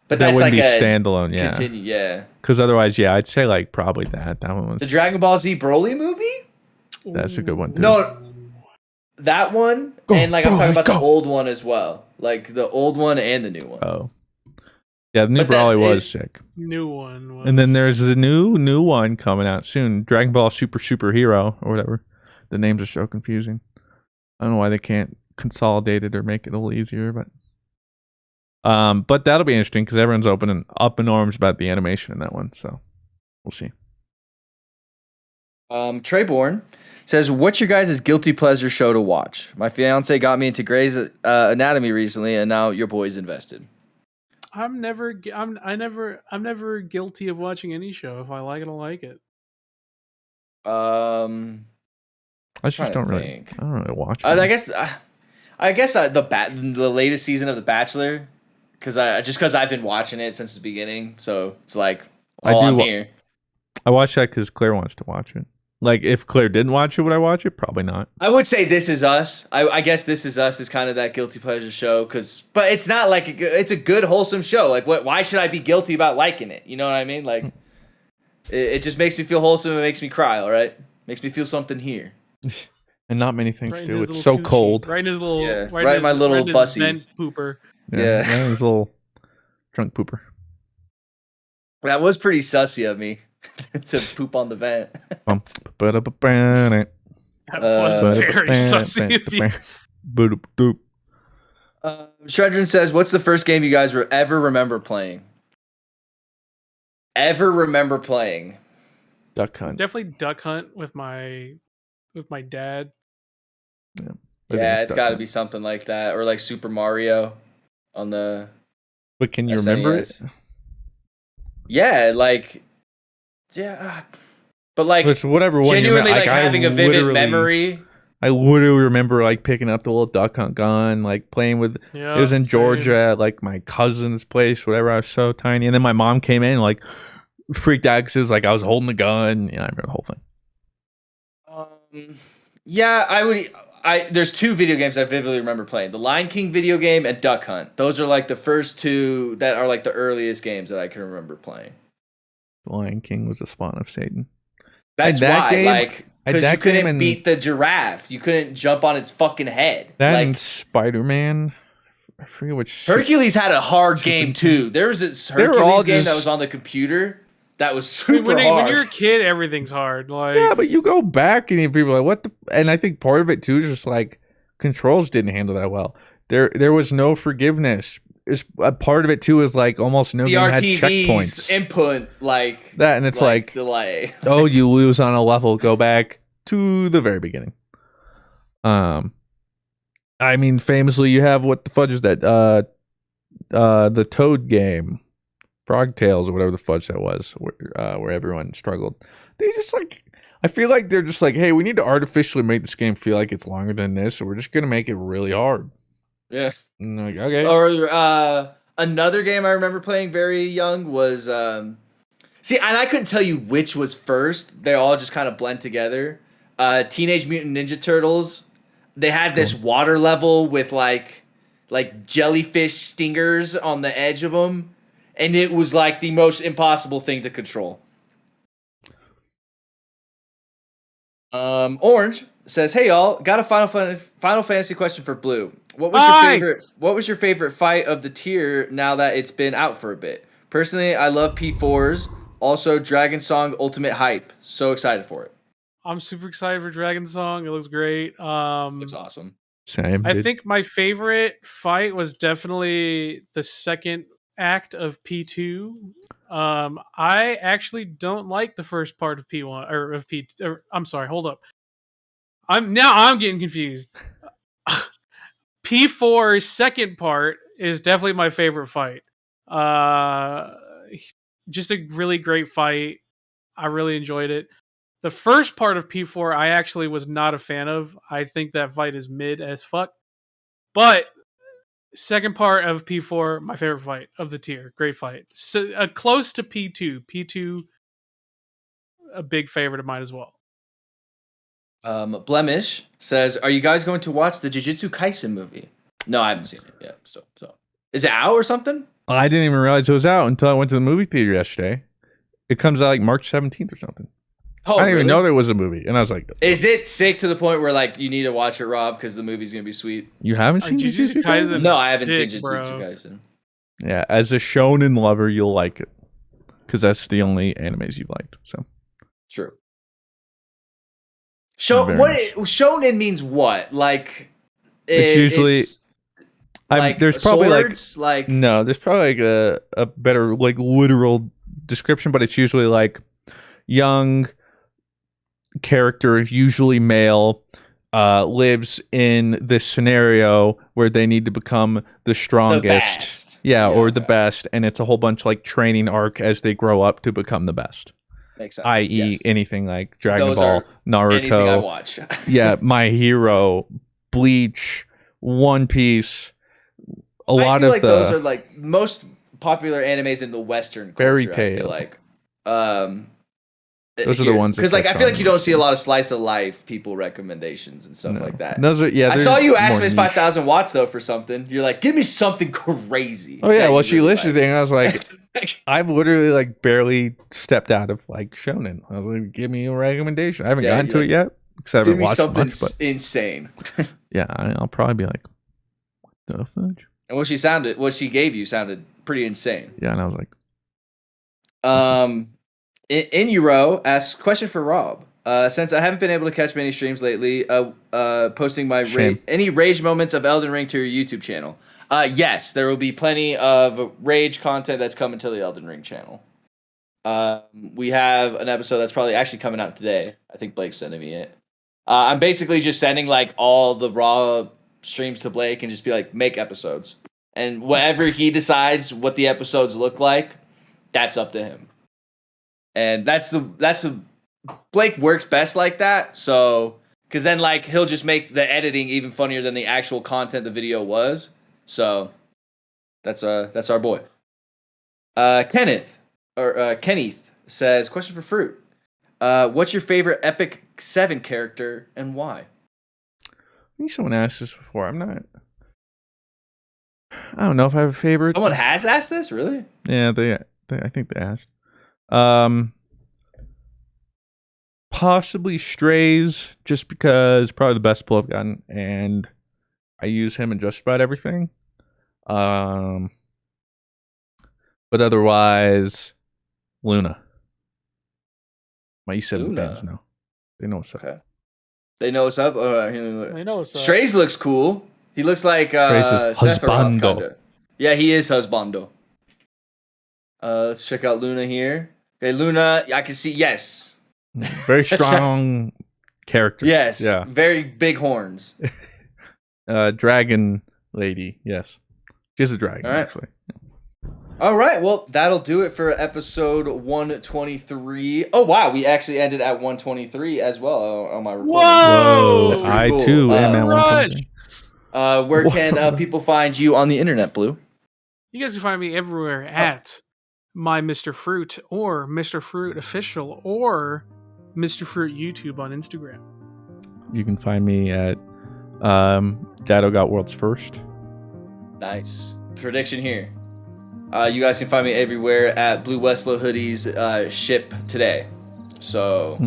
But that that's wouldn't like be standalone, yeah. Continue, yeah. Because otherwise, I'd say like probably that. That one was the Dragon Ball Z Broly movie. That's a good one too. No, that one, and like I'm talking about the old one as well, like the old one and the new one. Oh, yeah, the new Broly was sick. New one, was... and then there's the new one coming out soon. Dragon Ball Superhero or whatever. The names are so confusing. I don't know why they can't consolidate it or make it a little easier, but. But that'll be interesting because everyone's up in arms about the animation in that one, so we'll see. Treyborn says, "What's your guys' guilty pleasure show to watch? My fiance got me into Grey's Anatomy recently, and now your boy's invested." I'm never guilty of watching any show. If I like it, I like it. I just don't really watch it. I guess the latest season of The Bachelor. Because I've been watching it since the beginning, so it's like, I'm here. I watch that because Claire wants to watch it. Like, if Claire didn't watch it, would I watch it? Probably not. I would say This Is Us. I guess This Is Us is kind of that guilty pleasure show, but it's not like it's a good wholesome show. Like, why should I be guilty about liking it? You know what I mean? Like, it just makes me feel wholesome. It makes me cry. All right, makes me feel something here. And not many things do. It's so cold. Right in his little, right in my little bussy vent pooper. Yeah, his little drunk pooper. That was pretty sussy of me to poop on the vent. That was very sussy of you. Shredrin says, "What's the first game you guys ever remember playing? Ever remember playing?" Duck Hunt. Definitely Duck Hunt with my dad. Yeah, it's got to be something like that, or like Super Mario on the. But can you remember it? Yeah, like, yeah, but like, it's whatever one genuinely like having a vivid memory. I literally remember like picking up the little Duck Hunt gun, like playing with. It was in Georgia at like my cousin's place, whatever. I was so tiny, and then my mom came in like freaked out because it was like I was holding the gun. Yeah, I remember the whole thing. Yeah, I would. There's two video games I vividly remember playing: the Lion King video game and Duck Hunt. Those are like the first two that are like the earliest games that I can remember playing. The Lion King was a spawn of Satan. That's why, like, because you couldn't beat the giraffe. You couldn't jump on its fucking head. That like, and Spider-Man. I forget which. Hercules had a hard game too. There was this Hercules game that was on the computer. That was super hard. When you're a kid, everything's hard. Like, yeah, but you go back and people are like, "What the?" And I think part of it too is just like controls didn't handle that well. There was no forgiveness. A part of it too is like almost no game had checkpoints. Input like that, and it's like delay. Oh, you lose on a level, go back to the very beginning. I mean, famously, you have what the fudge is that? The Toad game. Frog Tales or whatever the fudge that was, where everyone struggled. They just like, I feel like they're just like, hey, we need to artificially make this game feel like it's longer than this, so we're just gonna make it really hard. Yeah. And like, okay. Or another game I remember playing very young was see, and I couldn't tell you which was first. They all just kind of blend together. Teenage Mutant Ninja Turtles. They had this water level with like jellyfish stingers on the edge of them. And it was like the most impossible thing to control. Orange says, "Hey y'all, got a Final Fantasy question for Blue. What was your favorite fight of the tier now that it's been out for a bit? Personally, I love P4's. Also, Dragon Song Ultimate Hype. So excited for it." I'm super excited for Dragon Song. It looks great. Looks awesome. Same. I think my favorite fight was definitely the second act of P2. I actually don't like the first part of P1 or of P. I'm sorry, hold up. I'm getting confused. P4's second part is definitely my favorite fight. Just a really great fight. I really enjoyed it. The first part of P4 I actually was not a fan of. I think that fight is mid as fuck. But second part of P4, my favorite fight of the tier. Great fight. So, close to P2. P2, a big favorite of mine as well. Blemish says, "Are you guys going to watch the Jujutsu Kaisen movie?" No, I haven't seen it yet. So is it out or something? I didn't even realize it was out until I went to the movie theater yesterday. It comes out like March 17th or something. Oh, I didn't even know there was a movie, and I was like, "Is it sick to the point where like you need to watch it, Rob, because the movie's gonna be sweet?" You haven't seen Jujutsu Kaisen? No, I haven't seen Jujutsu Kaisen. Yeah, as a shonen lover, you'll like it because that's the only animes you've liked. So true. Shonen means what? Like it's usually. There's probably swords, no, there's probably like a better like literal description, but it's usually like young character, usually male, lives in this scenario where they need to become the strongest, or the best, and it's a whole bunch like training arc as they grow up to become the best. Makes sense. I.e., anything like Dragon Ball, Naruto, anything I watch. Yeah, My Hero, Bleach, One Piece. A lot of those are like most popular animes in the Western culture. Fairy Tail. I feel like those are the ones because like I feel like you don't see a lot of slice of life people recommendations and stuff like that. Those are I saw you ask Miss 5,000 watts though for something. You're like, give me something crazy. Oh yeah, well she listed it and I was like, I've literally like barely stepped out of like Shonen. I was like, give me a recommendation. I haven't gotten to it yet because I haven't watched something much. But insane. Yeah, I'll probably be like, what the fudge? And what she gave you sounded pretty insane. Yeah, and I was like, Inuro asks, question for Rob. Since I haven't been able to catch many streams lately, posting my any rage moments of Elden Ring to your YouTube channel. Yes, there will be plenty of Rage content that's coming to the Elden Ring channel. We have an episode that's probably actually coming out today. I think Blake's sending me it. I'm basically just sending like all the raw streams to Blake and just be like, make episodes. And whatever he decides what the episodes look like, that's up to him. And that's the Blake works best like that. So, because then like he'll just make the editing even funnier than the actual content the video was. So, that's our boy. Kenneth says, question for Fruit. What's your favorite FFXIV character and why? I think someone asked this before. I don't know if I have a favorite. Someone has asked this, really? Yeah, they I think they asked. Possibly Strays, just because probably the best pull I've gotten, and I use him in just about everything. But otherwise, Luna. My E7 fans know. They know what's up. Okay. They know what's up? They know what's up. Strays looks cool. He looks like Strays is Sephiroth, husbando. kinda. Yeah, he is husbando. Let's check out Luna here. Okay, Luna, I can see, yes. Very strong character. Yes. Yeah. Very big horns. Dragon lady. Yes. She's a dragon, All right. actually. All right, well, that'll do it for episode 123. Oh, wow, we actually ended at 123 as well on my recording. Whoa! That's pretty I cool. too am at Rush! 123. Where can people find you on the internet, Blue? You guys can find me everywhere at my Mr. Fruit or Mr. Fruit Official or Mr. Fruit YouTube on Instagram. You can find me at Dado Got World's First. Nice. Prediction here. You guys can find me everywhere at BlueWestlo hoodies ship today. So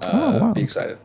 Wow. be excited.